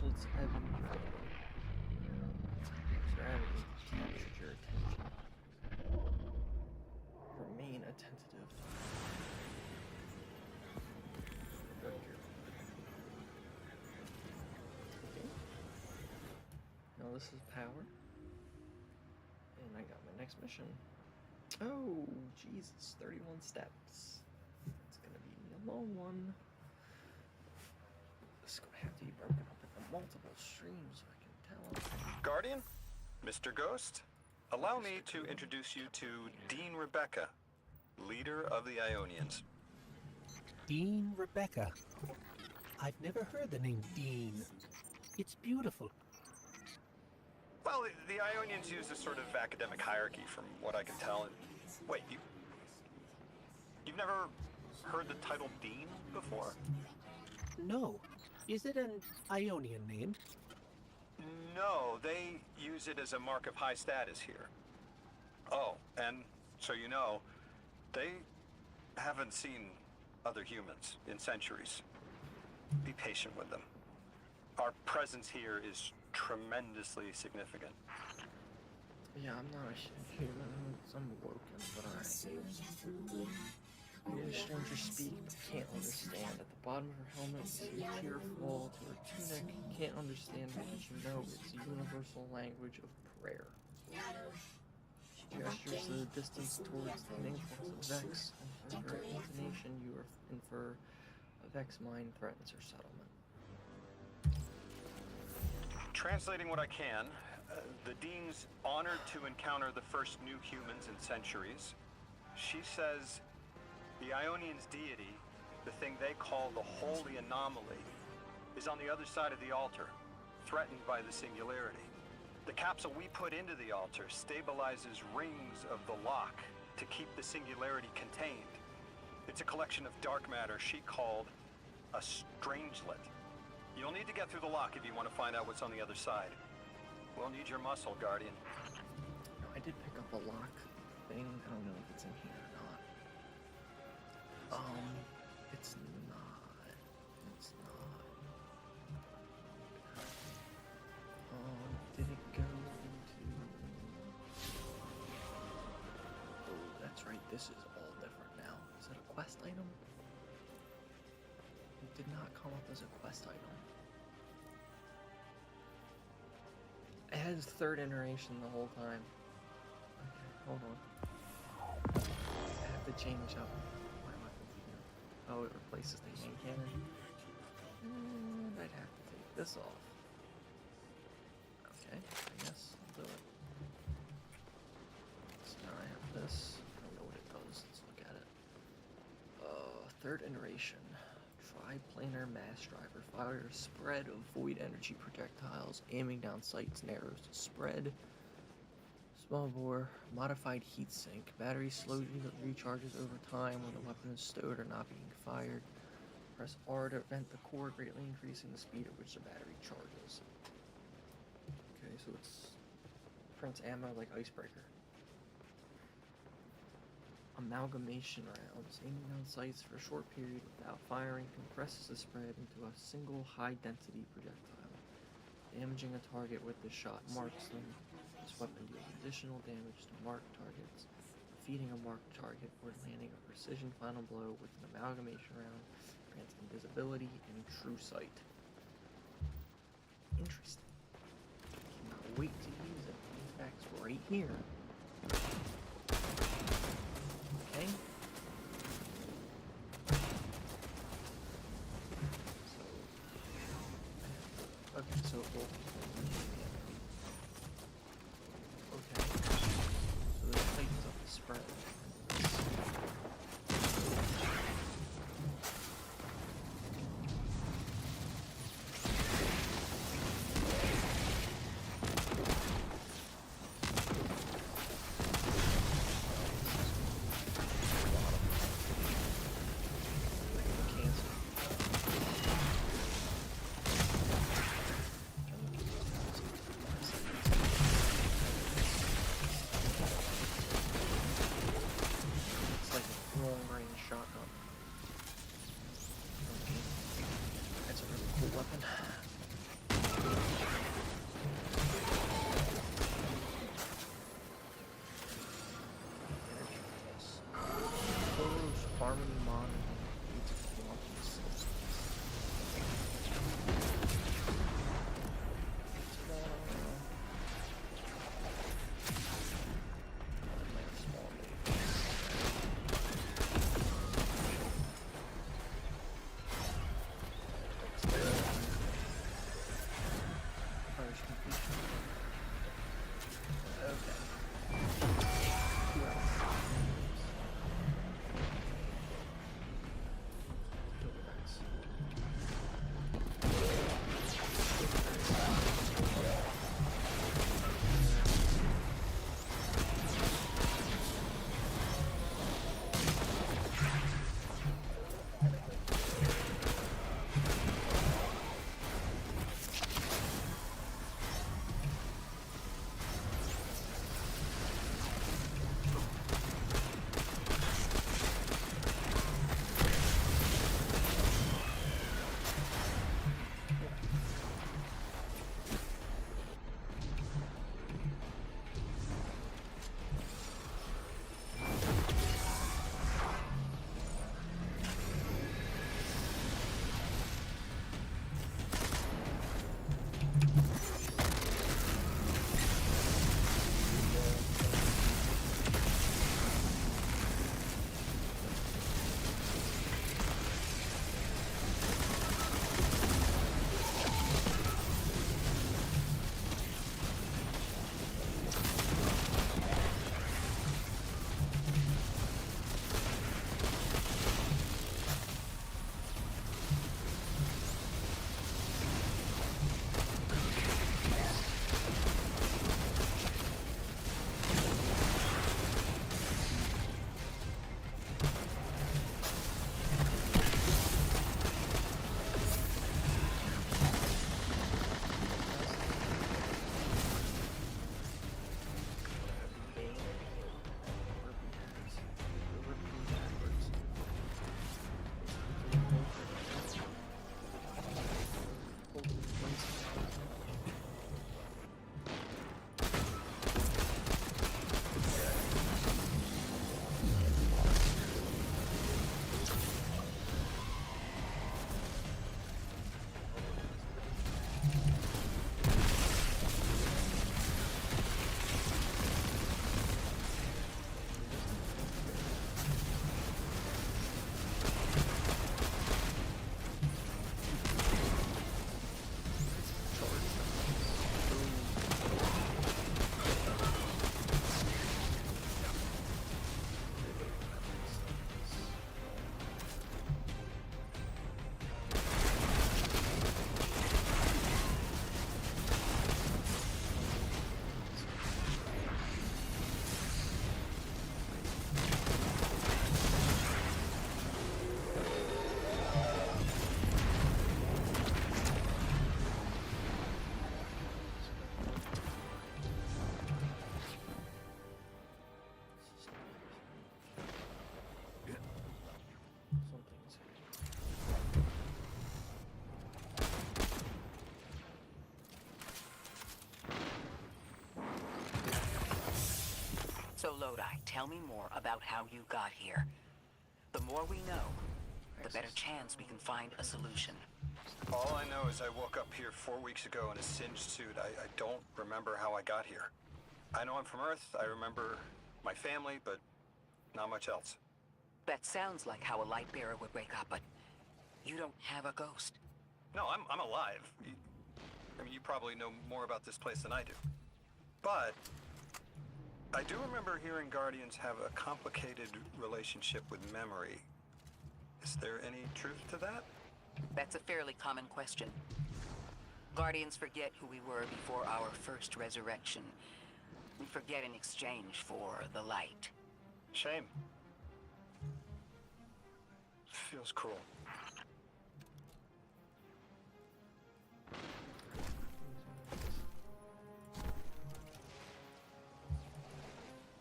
S1: Let's ebb and flow. Gravity captured your attention. Remain attentive. Okay. Now this is power. And I got my next mission. Oh, Jesus, 31 steps. It's gonna be a long one. This is gonna have to be broken up into multiple streams so I can tell them.
S9: Guardian, Mr. Ghost, allow me to introduce you to Dean Rebecca, leader of the Ionians.
S6: Dean Rebecca. I've never heard the name Dean. It's beautiful.
S9: Well, the Ionians use a sort of academic hierarchy from what I can tell. And wait, you've never heard the title Dean before?
S6: No. Is it an Ionian name?
S9: No, they use it as a mark of high status here. Oh, and so you know, they haven't seen other humans in centuries. Be patient with them. Our presence here is tremendously significant.
S1: Yeah, I'm not a human. I'm woken, but I hear a stranger speak, but can't understand. At the bottom of her helmet, you see a tear fall to her tunic. You can't understand it, but you know it's the universal language of prayer. She gestures to the distance towards the influx of Vex, and from her intonation, you infer a Vex mind threatens her settlement.
S9: Translating what I can, the Dean's honored to encounter the first new humans in centuries. She says the Ionian's deity, the thing they call the Holy Anomaly, is on the other side of the altar, threatened by the Singularity. The capsule we put into the altar stabilizes rings of the lock to keep the Singularity contained. It's a collection of dark matter she called a Strangelet. You'll need to get through the lock if you want to find out what's on the other side. We'll need your muscle, Guardian.
S1: No, I did pick up a lock thing. I don't know if it's in here or not. It's not. It's not. Did it go into... Oh, that's right. This is all different now. Is it a quest item? It did not come up as a quest item. It has third iteration the whole time. Okay, hold on. I have to change up my weapon here. Oh, it replaces the hand cannon. And I'd have to take this off. Okay, I guess I'll do it. So now I have this. I don't know what it does. Let's look at it. Third iteration. Triplanar mass driver fires a spread of void energy projectiles aiming down sights and arrows to spread. Small bore, modified heat sink. Battery slowly recharges over time when the weapon is stowed or not being fired. Press R to vent the core, greatly increasing the speed at which the battery charges. Okay, so it's prints ammo like Icebreaker. Amalgamation rounds, aiming down sights for a short period without firing, compresses the spread into a single high-density projectile. Damaging a target with the shot marks them. This weapon deals additional damage to marked targets. Defeating a marked target or landing a precision final blow with an amalgamation round grants invisibility and true sight. Interesting. Cannot wait to use it. In fact, right here. Okay. So it will. Okay. So this tightens up the spread.
S5: Lodi, tell me more about how you got here. The more we know, the better chance we can find a solution.
S9: All I know is I woke up here 4 weeks ago in a singed suit. I don't remember how I got here. I know I'm from Earth. I remember my family, but not much else.
S5: That sounds like how a light bearer would wake up, but you don't have a ghost.
S9: No, I'm alive. I mean, you probably know more about this place than I do. But I do remember hearing Guardians have a complicated relationship with memory. Is there any truth to that?
S5: That's a fairly common question. Guardians forget who we were before our first resurrection. We forget in exchange for the light.
S9: Shame. Feels cruel.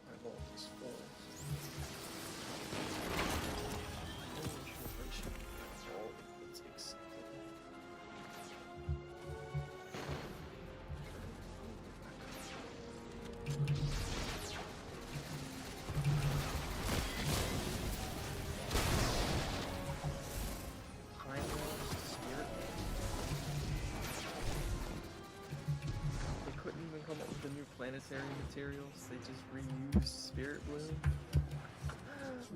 S1: My vault is full. It's accepted. Time Lost, Spirit. They couldn't even come up with the new planetary materials. They just reused Spirit Bloom.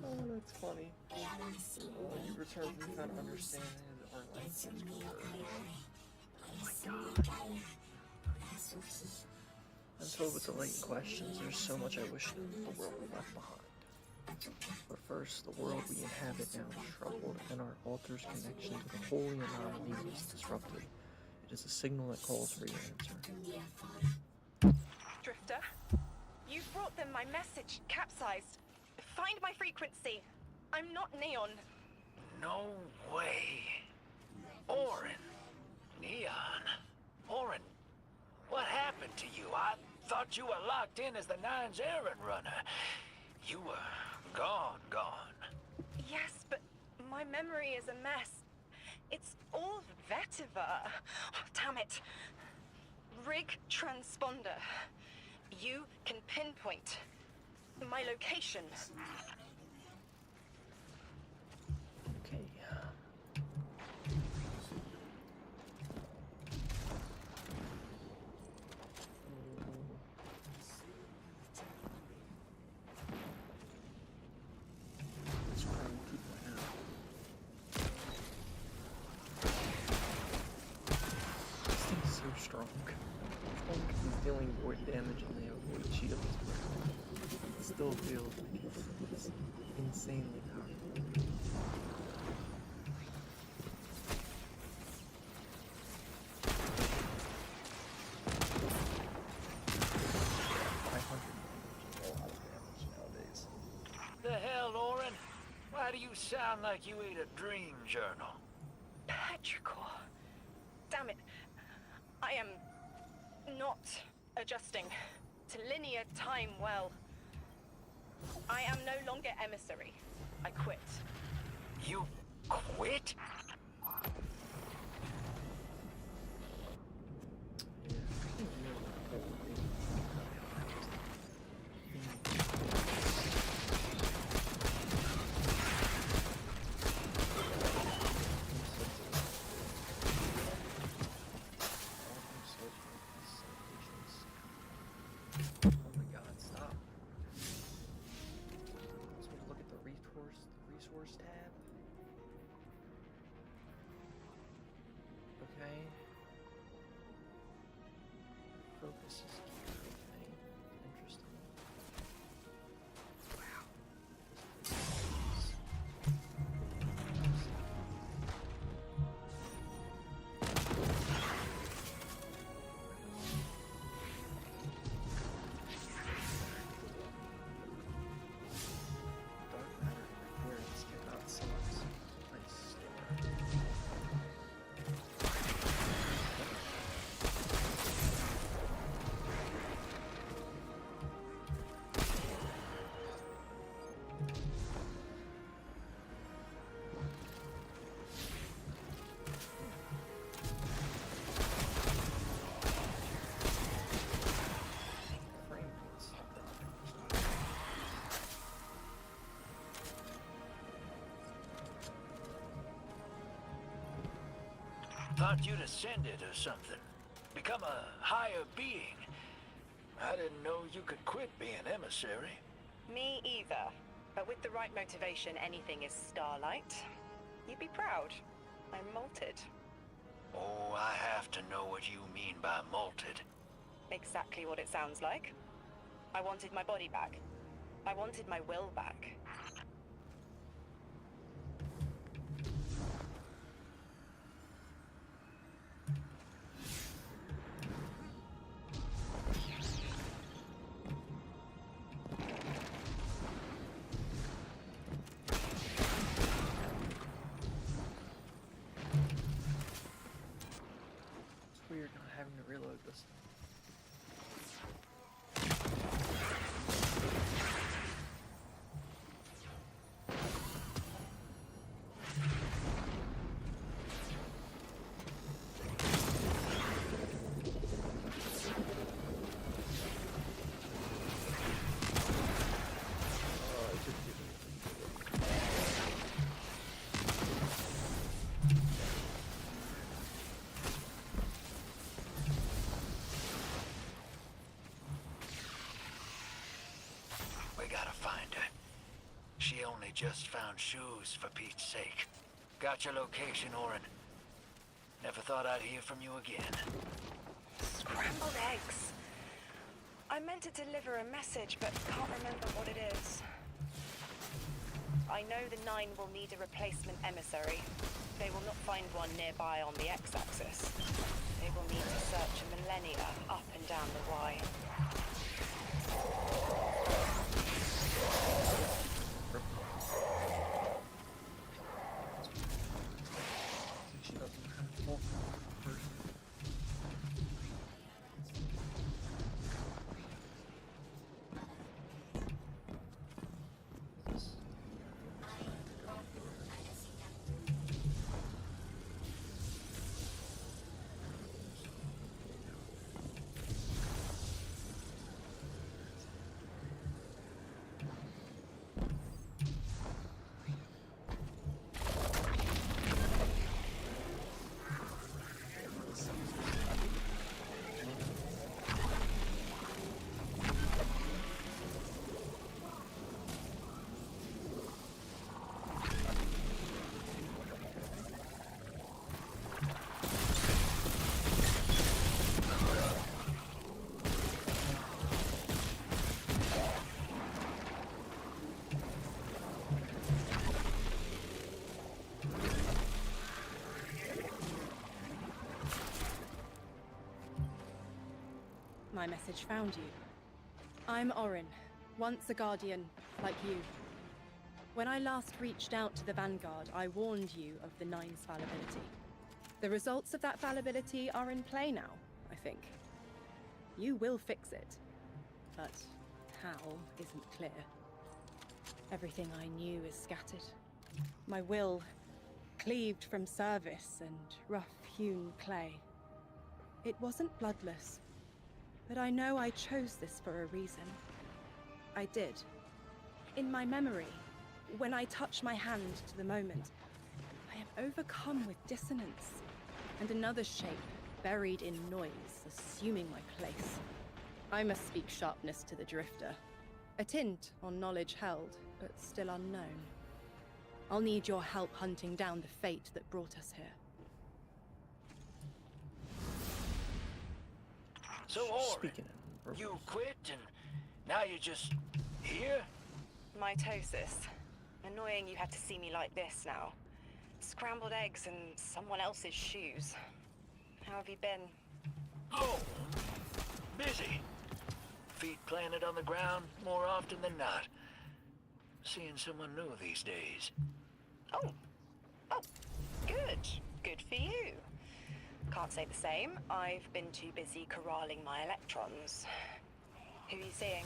S1: Oh, that's funny. You return from kind of understanding that our life is Oh my god. I'm filled with the latent questions. There's so much I wish the world we left behind. But first, the world we inhabit now is troubled, and our altar's connection to the holy anomaly is disrupted. It is a signal that calls for your answer.
S2: Drifter, you've brought them my message, capsized. Find my frequency. I'm not Neon.
S7: No way. Orin. Neon. Orin, what happened to you? I thought you were locked in as the Nine's errand runner. You were gone.
S2: Yes, but my memory is a mess. It's all vetiver. Oh, damn it. Rig transponder. You can pinpoint my location.
S1: Okay. Let's try and keep my eye out. This thing's so strong. It's only because he's dealing void damage on the void shield. It still feels like it's insanely powerful.
S7: The hell, Orin? Why do you sound like you ate a dream journal?
S2: Petrichor. Damn it. I am not adjusting to linear time well. I am no longer emissary. I quit.
S7: You quit?
S1: Oh my god, stop. Let's look at the resource tab. Okay. Focus is gear, okay. Interesting. Wow. Dark matter interference cannot select place store.
S7: Aren't you descended or something? Become a higher being? I didn't know you could quit being emissary.
S10: Me either. But with the right motivation, anything is Starlight. You'd be proud. I'm malted.
S7: Oh, I have to know what you mean by malted.
S10: Exactly what it sounds like. I wanted my body back. I wanted my will back.
S1: It's weird not having to reload this.
S7: We gotta find her. She only just found shoes, for Pete's sake. Got your location, Orin. Never thought I'd hear from you again.
S10: Scrambled eggs. I meant to deliver a message, but can't remember what it is. I know the Nine will need a replacement emissary. They will not find one nearby on the X-axis. They will need to search a millennia up and down the Y.
S1: She doesn't have full first.
S2: My message found you. I'm Orin, once a Guardian, like you. When I last reached out to the Vanguard, I warned you of the Nine's fallibility. The results of that fallibility are in play now, I think. You will fix it, but how isn't clear. Everything I knew is scattered. My will, cleaved from service and rough-hewn clay. It wasn't bloodless, but I know I chose this for a reason. I did. In my memory, when I touch my hand to the moment, I am overcome with dissonance, and another shape, buried in noise, assuming my place. I must speak sharpness to the Drifter. A tint on knowledge held, but still unknown. I'll need your help hunting down the fate that brought us here.
S7: So, Orin,
S1: Speaking of
S7: you quit and now you're just here?
S10: Mitosis. Annoying you have to see me like this now. Scrambled eggs and someone else's shoes. How have you been?
S7: Oh, busy. Feet planted on the ground more often than not. Seeing someone new these days.
S10: Oh, good. Good for you. Can't say the same. I've been too busy corralling my electrons. Who are you seeing?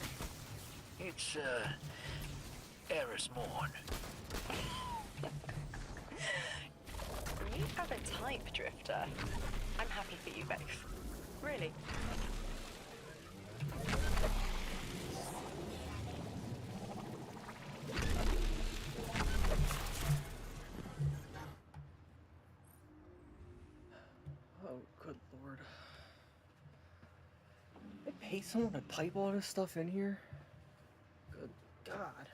S7: It's, Eris Morn.
S10: You have a type, Drifter. I'm happy for you both. Really.
S1: pay someone to type all this stuff in here? Good God.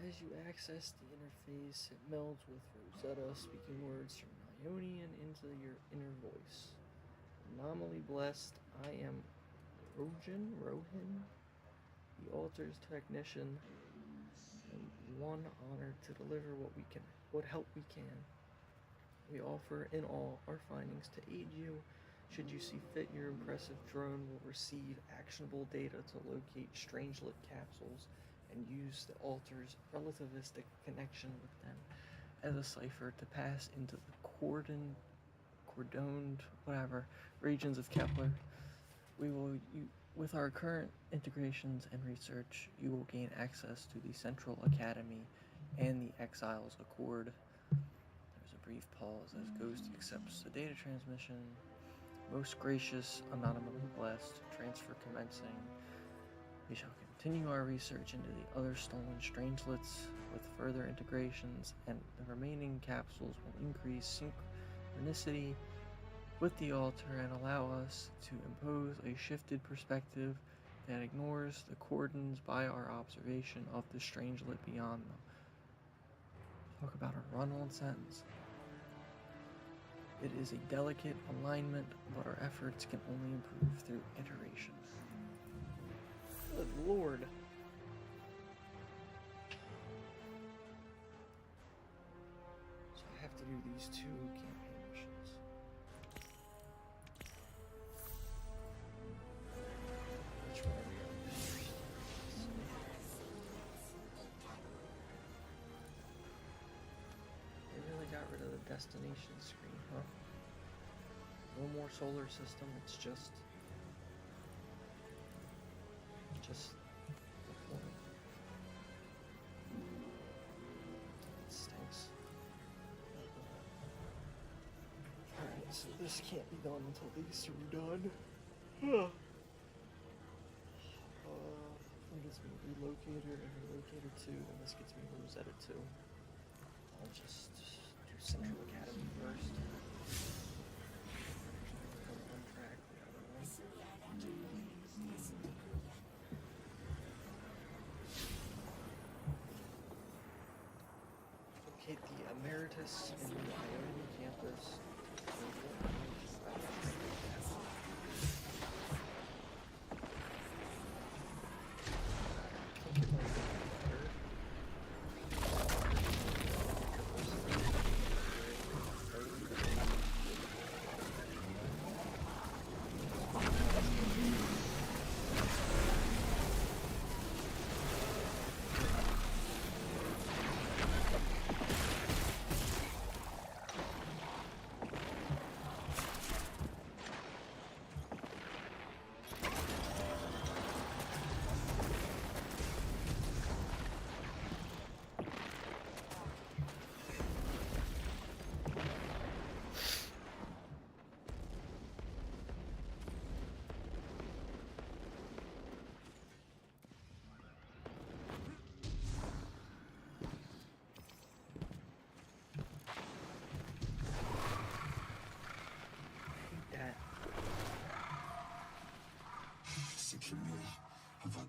S1: As you access the interface, it melds with Rosetta speaking words from Ionian into your inner voice. Anomaly blessed, I am Rohin, the altar's technician, and one honored to deliver what help we can. We offer in all our findings to aid you. Should you see fit, your impressive drone will receive actionable data to locate strangelet capsules and use the altar's relativistic connection with them as a cipher to pass into the cordoned, regions of Kepler. With our current integrations and research, you will gain access to the Central Academy and the Exiles Accord. There's a brief pause as Ghost accepts the data transmission. Most gracious, anonymously blessed, transfer commencing. We shall continue our research into the other stolen strangelets with further integrations, and the remaining capsules will increase synchronicity with the altar and allow us to impose a shifted perspective that ignores the cordons by our observation of the strangelet beyond them. Talk about a run-on sentence. It is a delicate alignment, but our efforts can only improve through iteration. Good Lord. So I have to do these 2 campaign missions. Which one are we on first? They really got rid of the destination screen, huh? No more solar system, it's just the point. It stinks. Alright, so this can't be done until these 2 are done. That gets me Relocator and Relocator 2, and this gets me Rosetta 2. I'll just do Central Academy first. One track, the other one. Locate the Emeritus in the Ionian campus.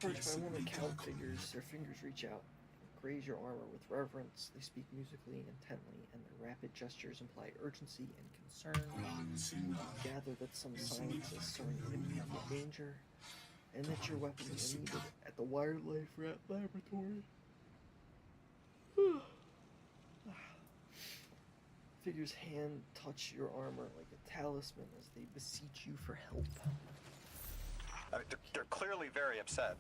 S1: First, I want to count figures. Their fingers reach out, graze your armor with reverence. They speak musically, intently, and their rapid gestures imply urgency and concern. Gather that some scientists are in immediate danger, and that your weapons are needed at the Wildlife Rat Laboratory. Figures hand touch your armor like a talisman as they beseech you for help.
S9: They're clearly very upset,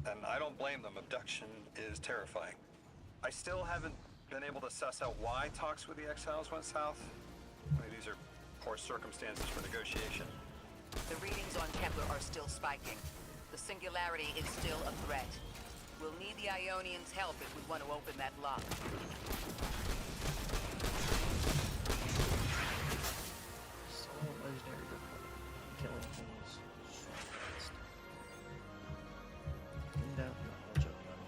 S9: and I don't blame them. Abduction is terrifying. I still haven't been able to suss out why talks with the Exiles went south. Maybe these are poor circumstances for negotiation.
S5: The readings on Kepler are still spiking. The singularity is still a threat. We'll need the Ionians' help if we want to open that lock.
S1: Legendary killing things. In doubt, I'll jump down.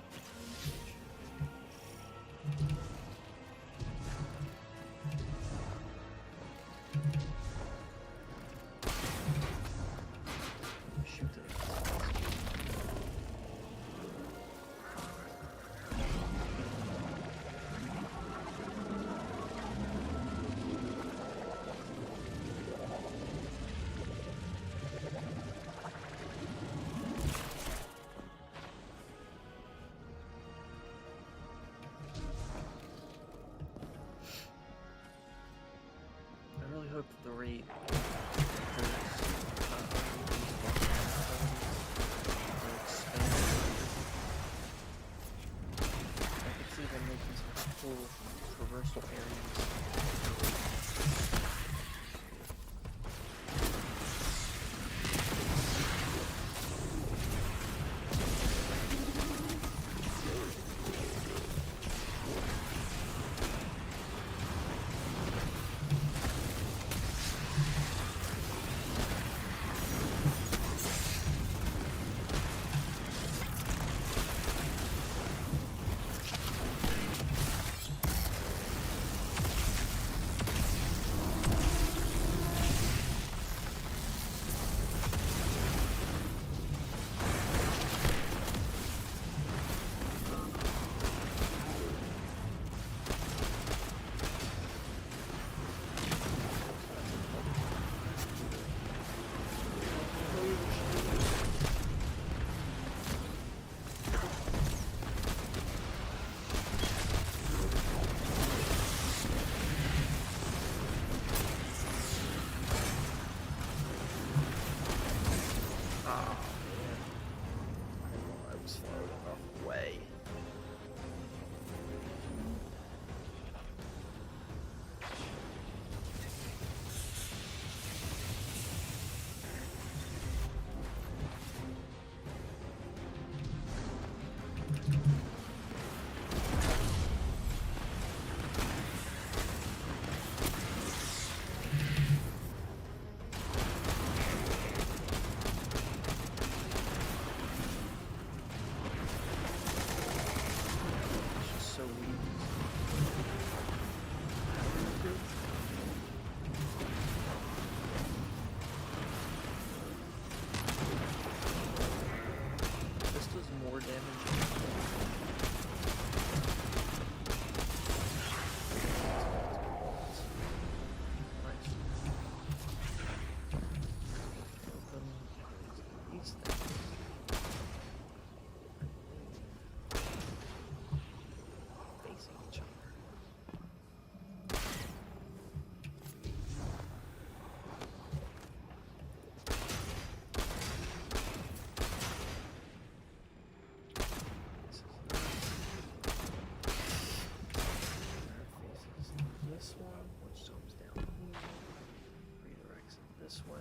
S1: this way.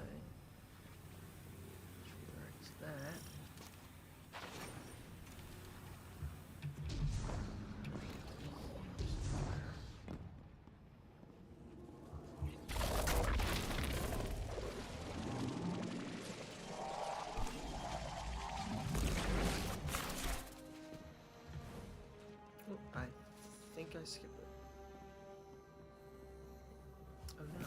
S1: Which redirects that. Oh, I think I skipped it. Oh no.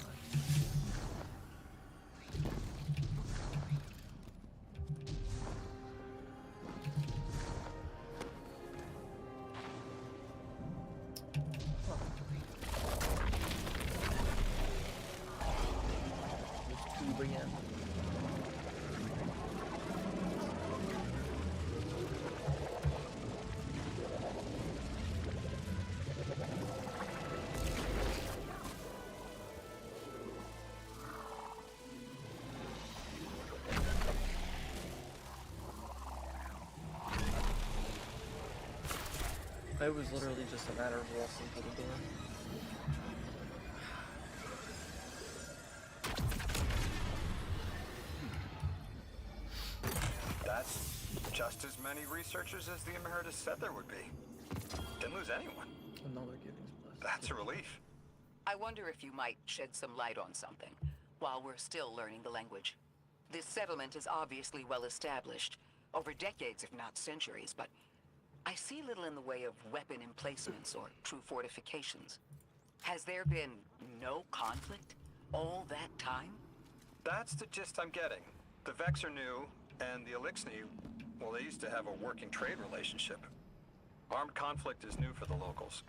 S1: This tube again. It was literally just a matter of walking through the door.
S11: That's just as many researchers as the Emeritus said there would be. Didn't lose anyone.
S1: Another Givings Plus.
S11: That's a relief.
S5: I wonder if you might shed some light on something while we're still learning the language. This settlement is obviously well established, over decades if not centuries, but I see little in the way of weapon emplacements or true fortifications. Has there been no conflict all that time?
S11: That's the gist I'm getting. The Vex are new, and the Elixni, well, they used to have a working trade relationship. Armed conflict is new for the locals.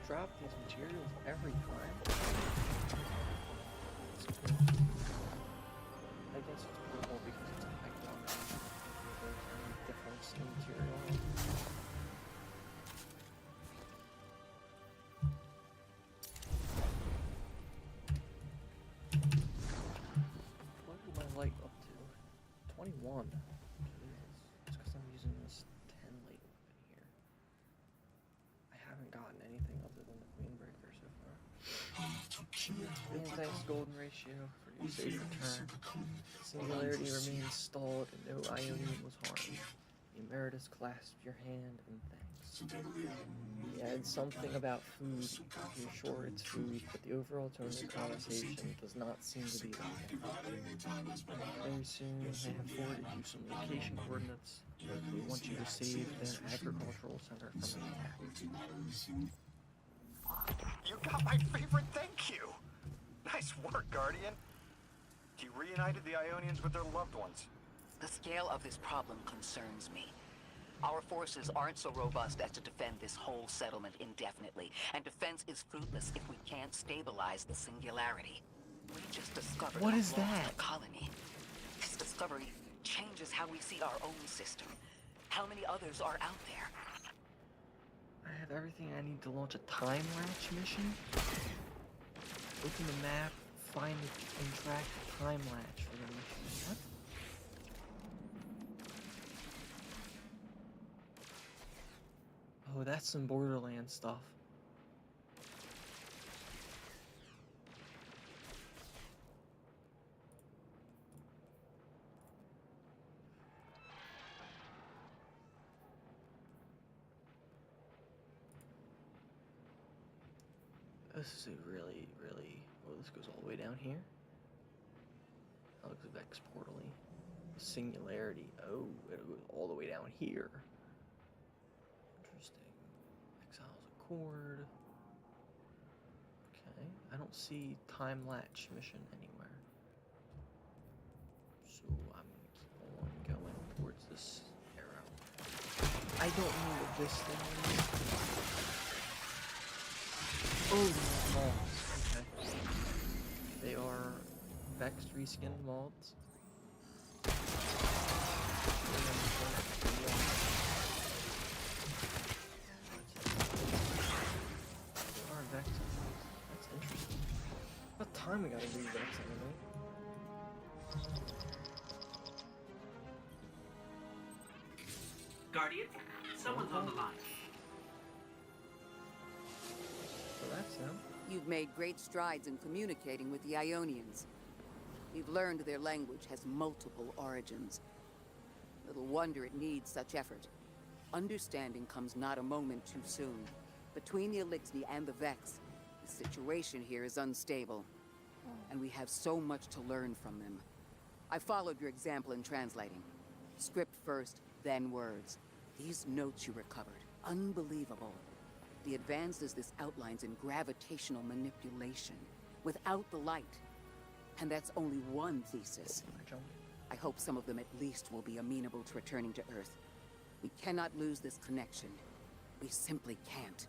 S1: Drop these materials every time. I guess it's purple because it's a high quality. There's any difference in material. What is my light up to? 21. Jesus. It's because I'm using this 10 light weapon here. I haven't gotten anything other than the Queen Breaker so far. And thanks, Golden Ratio, for your safe return. Singularity remains stalled and no Ionian was harmed. The Emeritus clasped your hand in thanks. He adds something about food. You're sure it's food, but the overall tone of the conversation does not seem to be that. Very soon, they have forwarded you some location coordinates. They want you to save their agricultural center from an attack.
S11: You got my favorite thank you! Nice work, Guardian. You reunited the Ionians with their loved ones.
S5: The scale of this problem concerns me. Our forces aren't so robust as to defend this whole settlement indefinitely, and defense is fruitless if we can't stabilize the Singularity. We just discovered
S1: What
S5: a
S1: is
S5: lost
S1: that?
S5: colony. This discovery changes how we see our own system. How many others are out there?
S1: I have everything I need to launch a time latch mission. Open the map, find and track the time latch for the mission. What? Oh, that's some Borderlands stuff. This is a really, really... Oh, this goes all the way down here? That looks Vex portally. Singularity. Oh, it goes all the way down here. Interesting. Exiles Accord. Okay. I don't see Time Latch mission anywhere. So I'm gonna keep on going towards this arrow. I don't know what this thing is. Oh, they're moths. Okay. They are Vex reskinned moths. They are Vex. That's interesting. What time we gotta do Vex anyway?
S12: Guardian, someone's on the line.
S1: So that's them.
S3: You've made great strides in communicating with the Ionians. We've learned their language has multiple origins. Little wonder it needs such effort. Understanding comes not a moment too soon. Between the Elixni and the Vex, the situation here is unstable. And we have so much to learn from them. I followed your example in translating. Script first, then words. These notes you recovered, unbelievable. The advances this outlines in gravitational manipulation, without the light. And that's only one thesis. I hope some of them at least will be amenable to returning to Earth. We cannot lose this connection. We simply can't.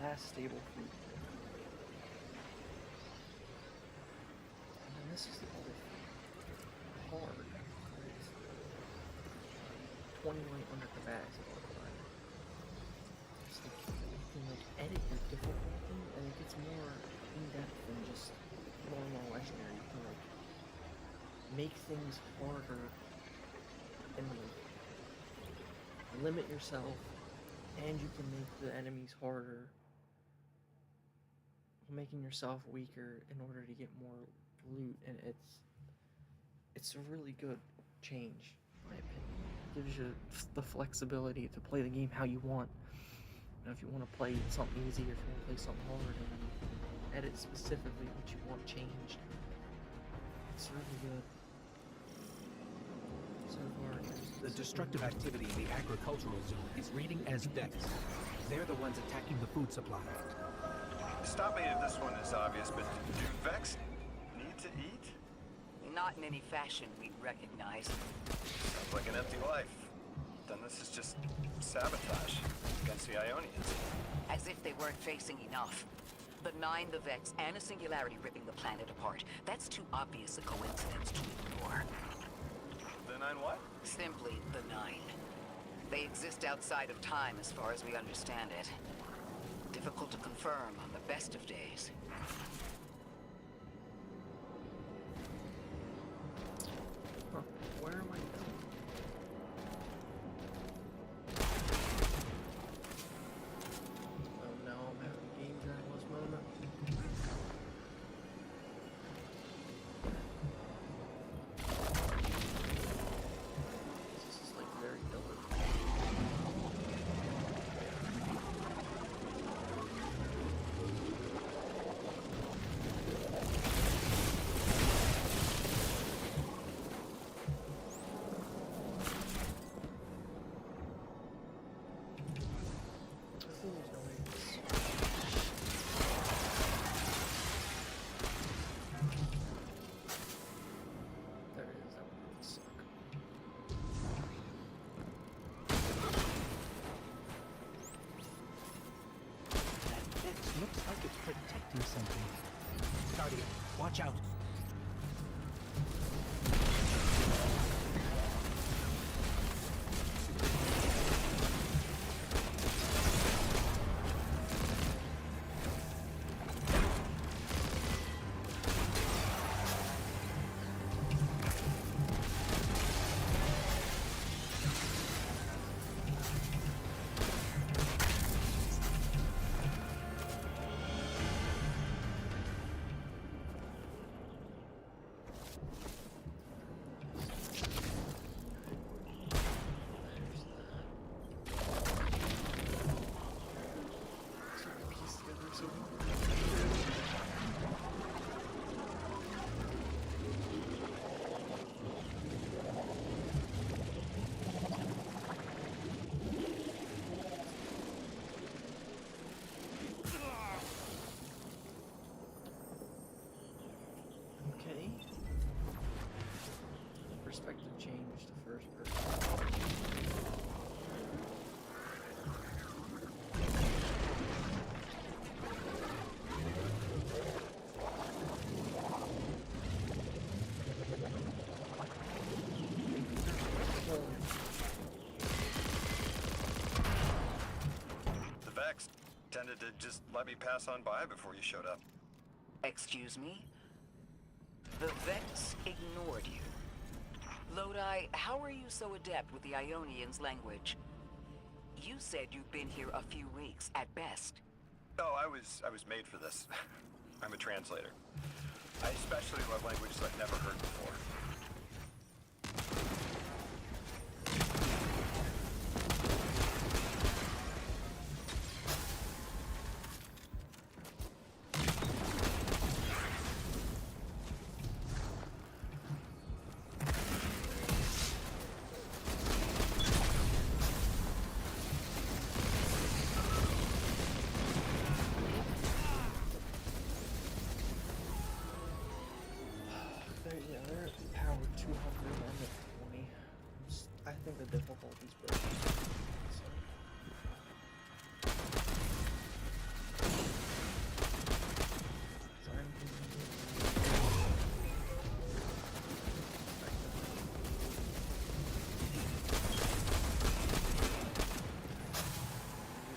S1: Last stable food. And then this is the other thing. Hard. It's 20 light under the bags of Arcline. It's like you can like edit your difficulty and it gets more in depth than just normal legendary. You can like make things harder and like limit yourself, and you can make the enemies harder, making yourself weaker in order to get more loot, and it's a really good change, in my opinion. It gives you the flexibility to play the game how you want. You know, if you want to play something easy, or if you want to play something hard, and then edit specifically what you want changed. It's really good. So far,
S6: The destructive activity in the agricultural zone is reading as Vex. They're the ones attacking the food supply.
S11: Stop me if this one is obvious, but do Vex need to eat?
S5: Not in any fashion we'd recognize.
S11: Sounds like an empty life. Then this is just sabotage against the Ionians.
S5: As if they weren't facing enough. The Nine, the Vex, and a singularity ripping the planet apart. That's too obvious a coincidence to ignore.
S11: The Nine what?
S5: Simply the Nine. They exist outside of time as far as we understand it. Difficult to confirm on the best of days.
S1: Huh. Where am I going? Oh no, I'm having a game journalist moment. This is like very deliberate. There it is, that one would suck.
S6: That Vex looks like it's protecting something. Guardian, watch out.
S1: to change to first person.
S11: The Vex tended to just let me pass on by before you showed up.
S5: Excuse me? The Vex ignored you. Lodi, how are you so adept with the Ionian's language? You said you've been here a few weeks, at best.
S11: Oh, I was made for this. I'm a translator. I especially love languages I've never heard before.
S1: They're power 200 and the 20. I think the difficulty's broken. So.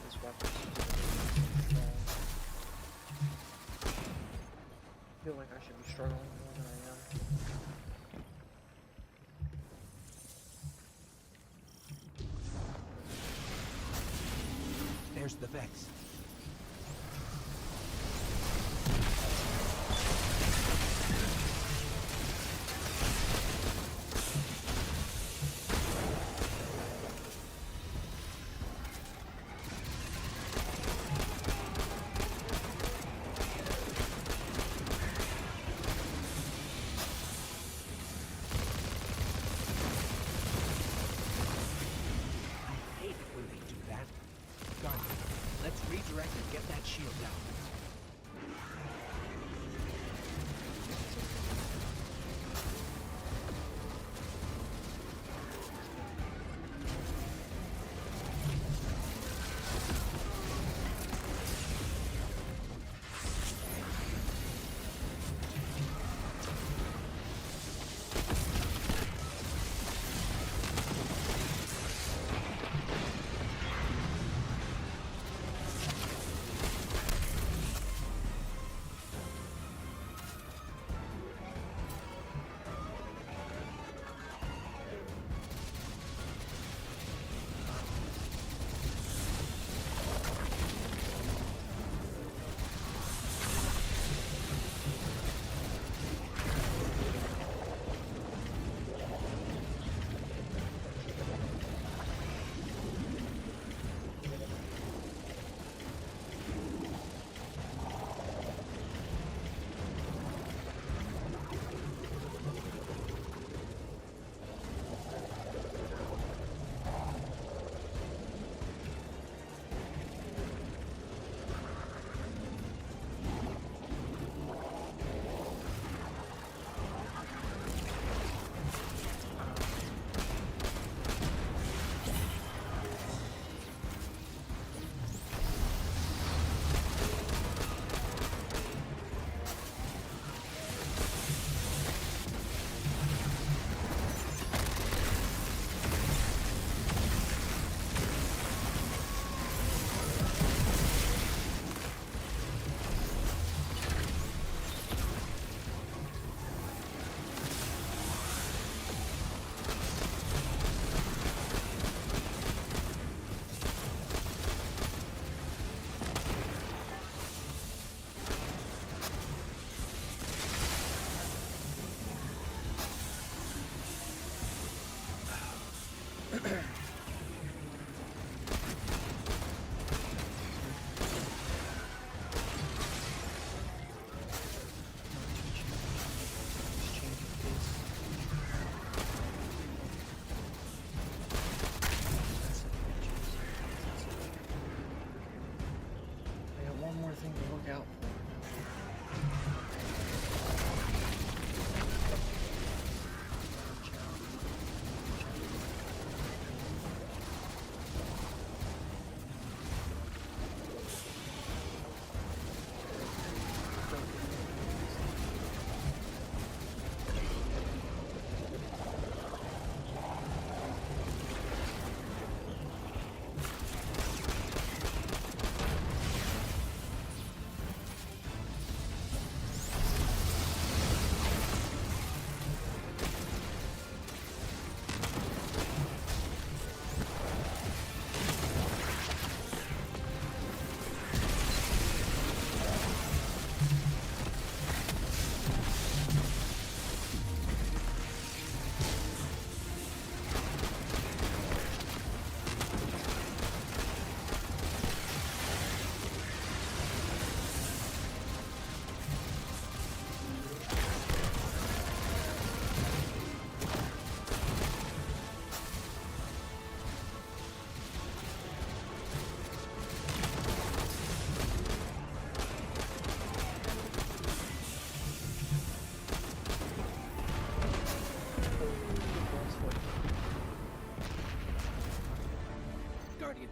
S1: This weapon. I feel like I should be struggling more than I am.
S6: There's the Vex. I hate it when they do that. Guardian, let's redirect and get that shield down.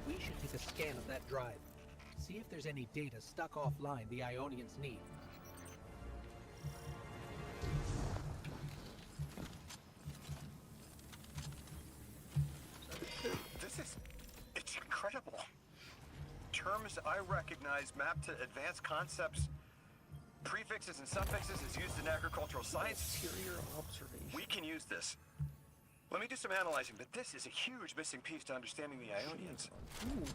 S6: we should take a scan of that drive. See if there's any data stuck offline the Ionians need.
S11: It's incredible. Terms I recognize mapped to advanced concepts, prefixes and suffixes as used in agricultural science.
S1: Interior observation.
S11: We can use this. Let me do some analyzing, but this is a huge missing piece to understanding the Ionians.
S1: Ooh,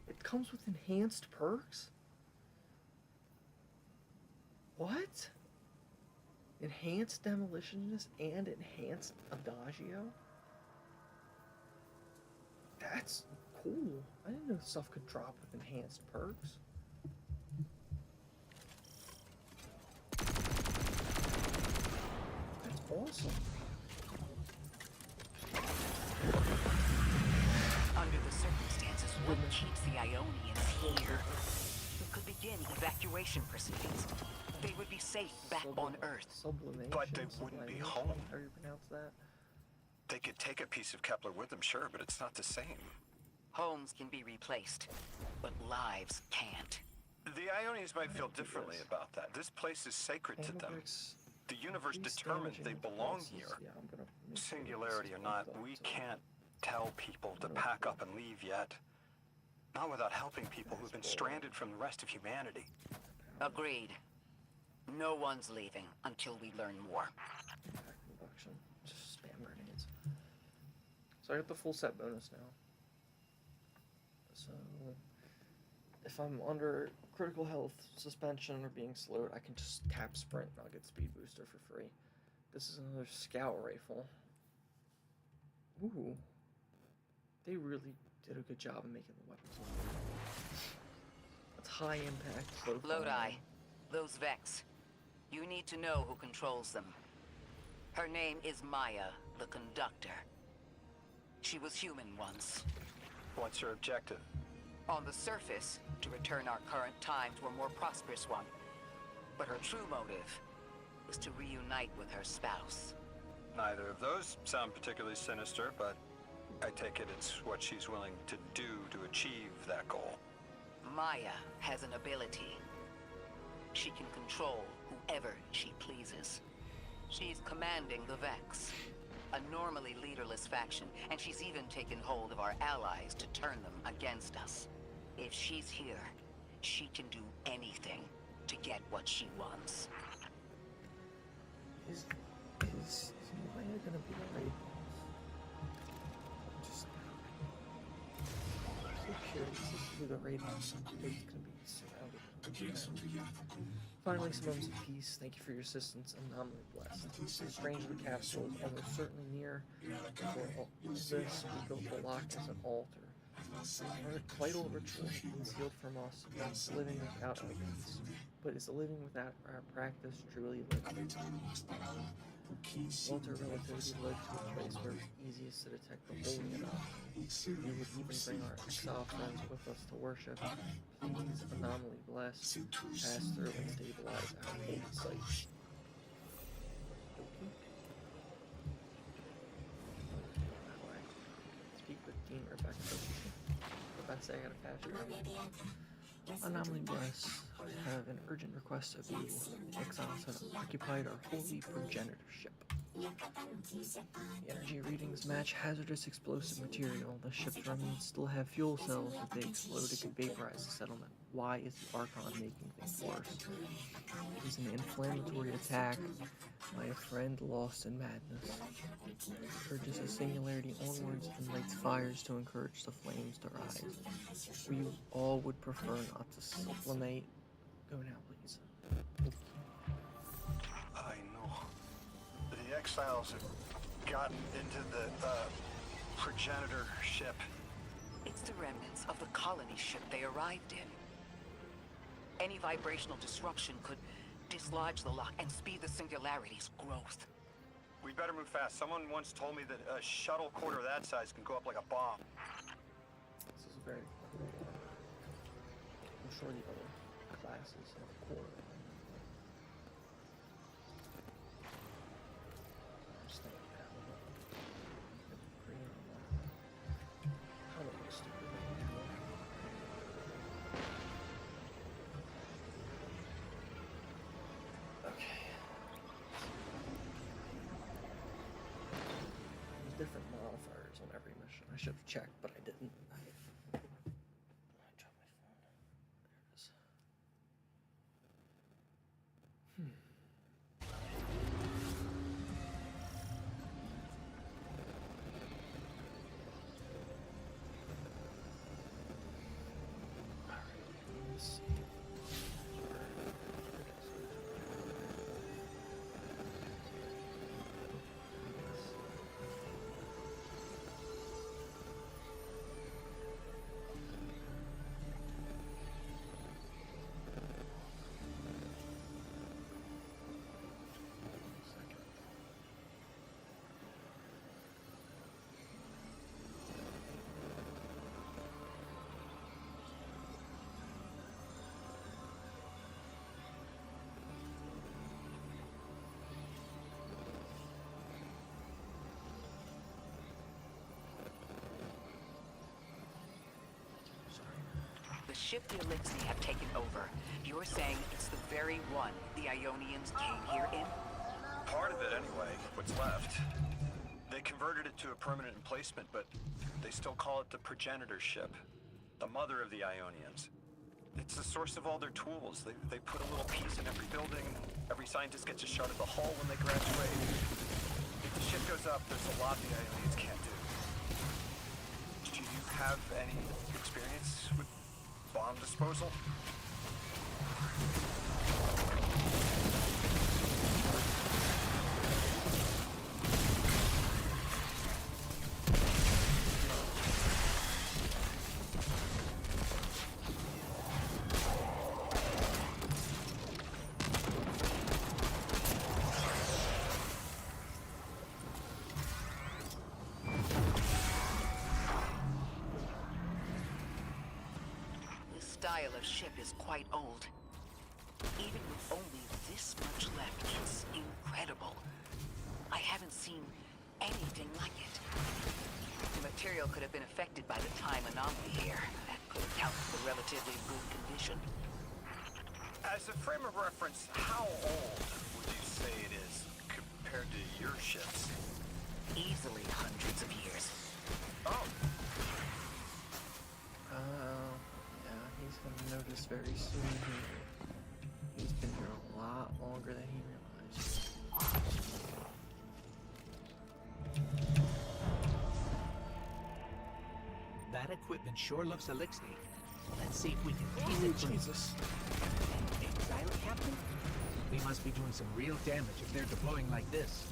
S1: it comes with enhanced perks? What? Enhanced demolitionist and enhanced adagio? That's cool. I didn't know stuff could drop with enhanced perks. That's awesome.
S5: Under the circumstances, what keeps the Ionians here? We could begin evacuation proceedings. They would be safe back on Earth.
S1: Sublimation.
S11: But they wouldn't be home.
S1: How do you pronounce that?
S11: They could take a piece of Kepler with them, sure, but it's not the same.
S5: Homes can be replaced, but lives can't.
S11: The Ionians might feel differently about that. This place is sacred to them. The universe determined they belong here.
S1: Yeah, I'm gonna
S11: Singularity or not, we can't tell people to pack up and leave yet. Not without helping people who've been stranded from the rest of humanity.
S5: Agreed. No one's leaving until we learn more.
S1: Impact reduction. Just spam grenades. So I got the full set bonus now. So if I'm under critical health, suspension, or being slowed, I can just tap sprint and I'll get speed booster for free. This is another scout rifle. Ooh. They really did a good job of making the weapons look good. It's high impact, slow
S5: Lodi,
S1: fire.
S5: those Vex. You need to know who controls them. Her name is Maya, the Conductor. She was human once.
S11: What's your objective?
S5: On the surface, to return our current time to a more prosperous one. But her true motive is to reunite with her spouse.
S11: Neither of those sound particularly sinister, but I take it it's what she's willing to do to achieve that goal.
S5: Maya has an ability. She can control whoever she pleases. She's commanding the Vex, a normally leaderless faction, and she's even taken hold of our allies to turn them against us. If she's here, she can do anything to get what she wants.
S1: Is Maya gonna be the raid boss? I'm so curious as to who the raid boss is gonna be surrounded. Finally, some moments of peace. Thank you for your assistance. I'm nominally blessed. The stranger capsule is almost certainly near. For this, we built the lock as an altar. Our vital ritual concealed from us is living without our peace. But is living without our practice truly living? Altar relativity led to a place where it's easiest to detect the holy enough. We would even bring our exile friends with us to worship. Please, anomaly bless, pass through and stabilize our holy site. Speak with Dean Rebecca. Rebecca, I gotta fast travel. Anomaly bless. I have an urgent request of you. The exiles have occupied our holy progenitorship. The energy readings match hazardous explosive material. The ship's remnants still have fuel cells. If they explode, it could vaporize the settlement. Why is the Archon making things worse? It is an inflammatory attack by a friend lost in madness. It urges a singularity onwards and lights fires to encourage the flames to rise. We all would prefer not to sublimate. Go now, please.
S11: I know. The exiles have gotten into the progenitor ship.
S5: It's the remnants of the colony ship they arrived in. Any vibrational disruption could dislodge the lock and speed the singularity's growth.
S11: We better move fast. Someone once told me that a shuttle quarter that size can go up like a bomb.
S1: This is very cool. I'm sure the other classes have core. Just think that one. Kind of looks stupid right now. I should have checked, but I didn't. I dropped my phone. There it is. Alright, let's see.
S5: The ship the Elixir have taken over. You're saying it's the very one the Ionians came here in?
S11: Part of it, anyway. What's left. They converted it to a permanent emplacement, but they still call it the progenitor ship. The mother of the Ionians. It's the source of all their tools. They put a little piece in every building. Every scientist gets a shot at the hull when they graduate. If the ship goes up, there's a lot the Ionians can't do. Do you have any experience with bomb disposal?
S5: Style of ship is quite old. Even with only this much left, it's incredible. I haven't seen anything like it. The material could have been affected by the time anomaly here. That could account for the relatively good condition.
S11: As a frame of reference, how old would you say it is compared to your ships?
S5: Easily hundreds of years.
S11: Oh.
S1: He's gonna notice very soon here. He's been here a lot longer than he realized.
S6: That equipment sure looks Elixir. Let's see if we can tease it from
S1: Jesus.
S6: an exile captain. We must be doing some real damage if they're deploying like this.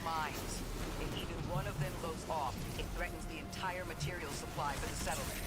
S5: mines. If even one of them goes off, it threatens the entire material supply for the settlement.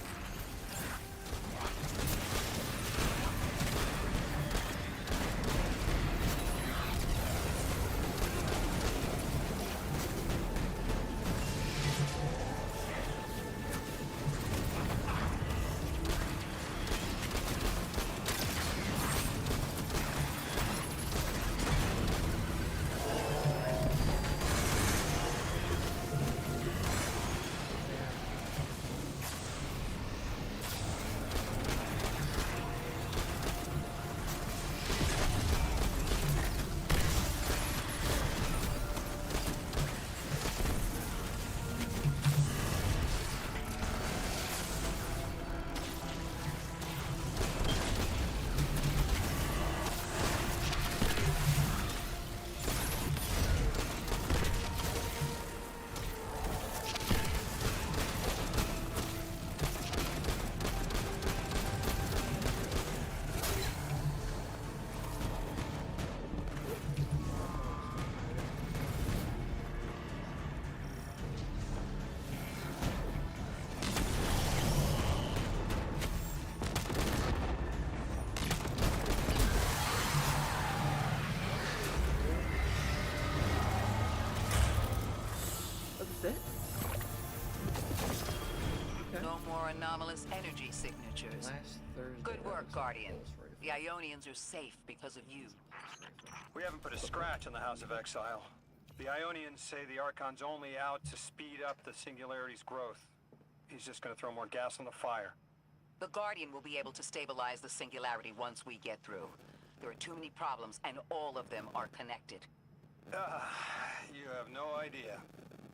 S5: No more anomalous energy signatures.
S1: Last Thursday.
S5: Good work,
S1: that was
S5: Guardian.
S1: close, right?
S5: The Ionians are safe because of you.
S11: We haven't put a scratch on the House of Exile. The Ionians say the Archon's only out to speed up the Singularity's growth. He's just gonna throw more gas on the fire.
S5: The Guardian will be able to stabilize the Singularity once we get through. There are too many problems, and all of them are connected.
S11: You have no idea.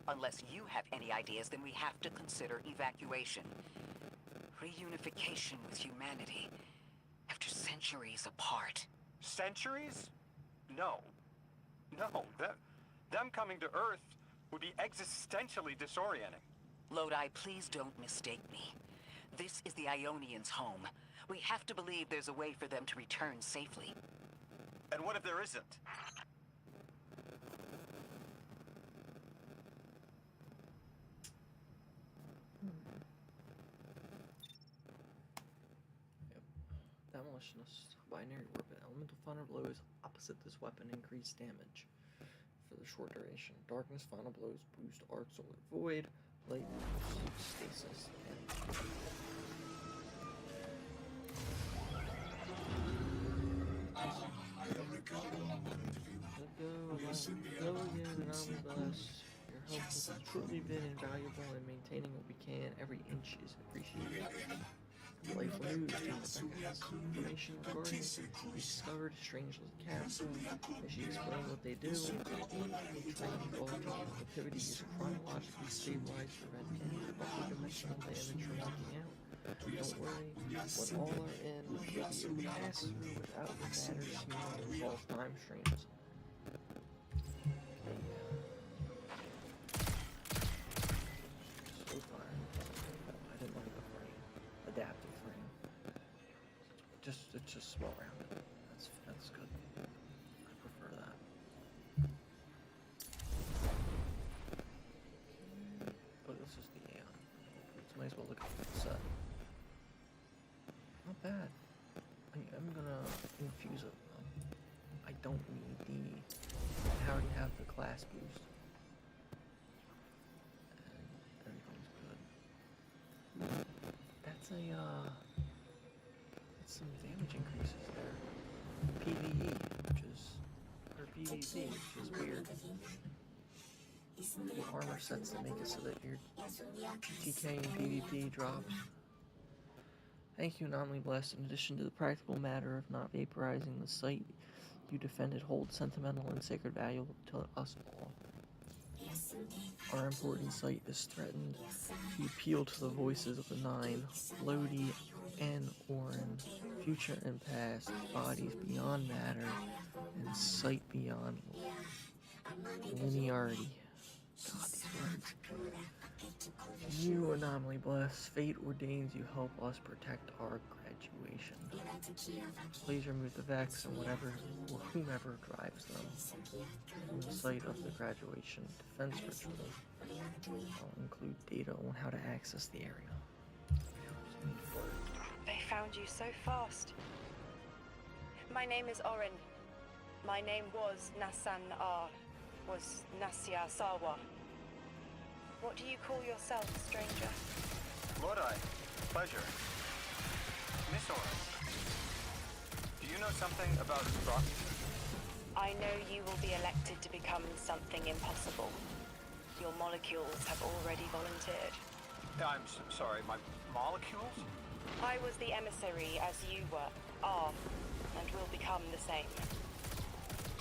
S5: Unless you have any ideas, then we have to consider evacuation. Reunification with humanity. After centuries apart.
S11: Centuries? No. No, them coming to Earth would be existentially disorienting.
S5: Lodi, please don't mistake me. This is the Ionians' home. We have to believe there's a way for them to return safely.
S11: And what if there isn't?
S1: Demolitionist. Binary orbit. Elemental final blows opposite this weapon increase damage for the short duration. Darkness final blows boost arc solar void. Light boost stasis and Go again, and I'm blessed. Your help has truly been invaluable in maintaining what we can. Every inch is appreciated. Delightful news, Team Rebecca has information regarding we discovered Strangeless capsule. As she explained what they do, they train volcanic activity is chronologically stabilized to prevent any multi-dimensional damage from leaking out. Don't worry, when all are in, you'll be able to pass through without the matters smearing and false time streams. So far, I didn't like the frame. Adaptive frame. It's just small rounded. That's good. I prefer that. Oh, this is the Aeon. So might as well look at the set. Not bad. I'm gonna infuse it. I don't need the. I already have the class boost. And everything's good. That's that's some damage increases there. PvE, or PvZ, which is weird. The armor sets to make it so that your TK and PvP drops. Thank you, Anomaly Blessed. In addition to the practical matter of not vaporizing the site you defended holds sentimental and sacred value to us all. Our important site is threatened. We appeal to the voices of the Nine, Lodi and Orin, future and past, bodies beyond matter, and sight beyond linearity. God, these words. You anomaly bless. Fate ordains you help us protect our graduation. Please remove the Vex and whatever or whomever drives them from the site of the graduation defense ritual. I'll include data on how to access the area.
S10: They found you so fast. My name is Orin. My name was Nassan R. Was Nasya Sawa. What do you call yourself, stranger?
S11: Lodi, pleasure. Miss Orin, do you know something about Rocky?
S10: I know you will be elected to become something impossible. Your molecules have already volunteered.
S11: Sorry, my molecules?
S10: I was the emissary as you are, and will become the same.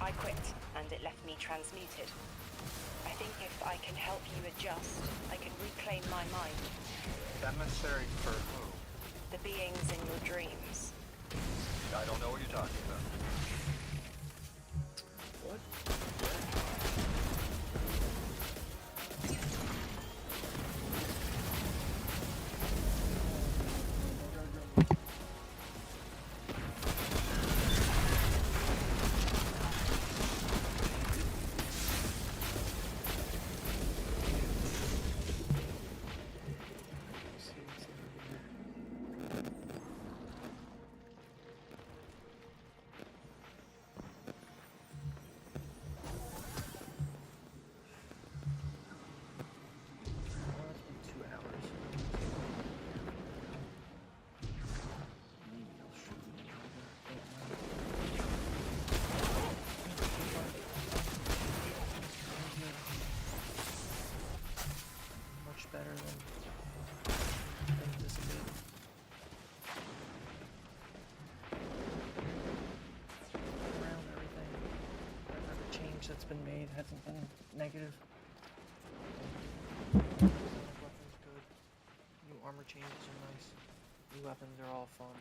S10: I quit, and it left me transmuted. I think if I can help you adjust, I can reclaim my mind.
S11: Emissary for who?
S10: The beings in your dreams.
S11: I don't know what you're talking about.
S1: What? Better than anticipated. Around everything, every change that's been made hasn't been negative. Weapons good. New armor changes are nice. New weapons are all fun.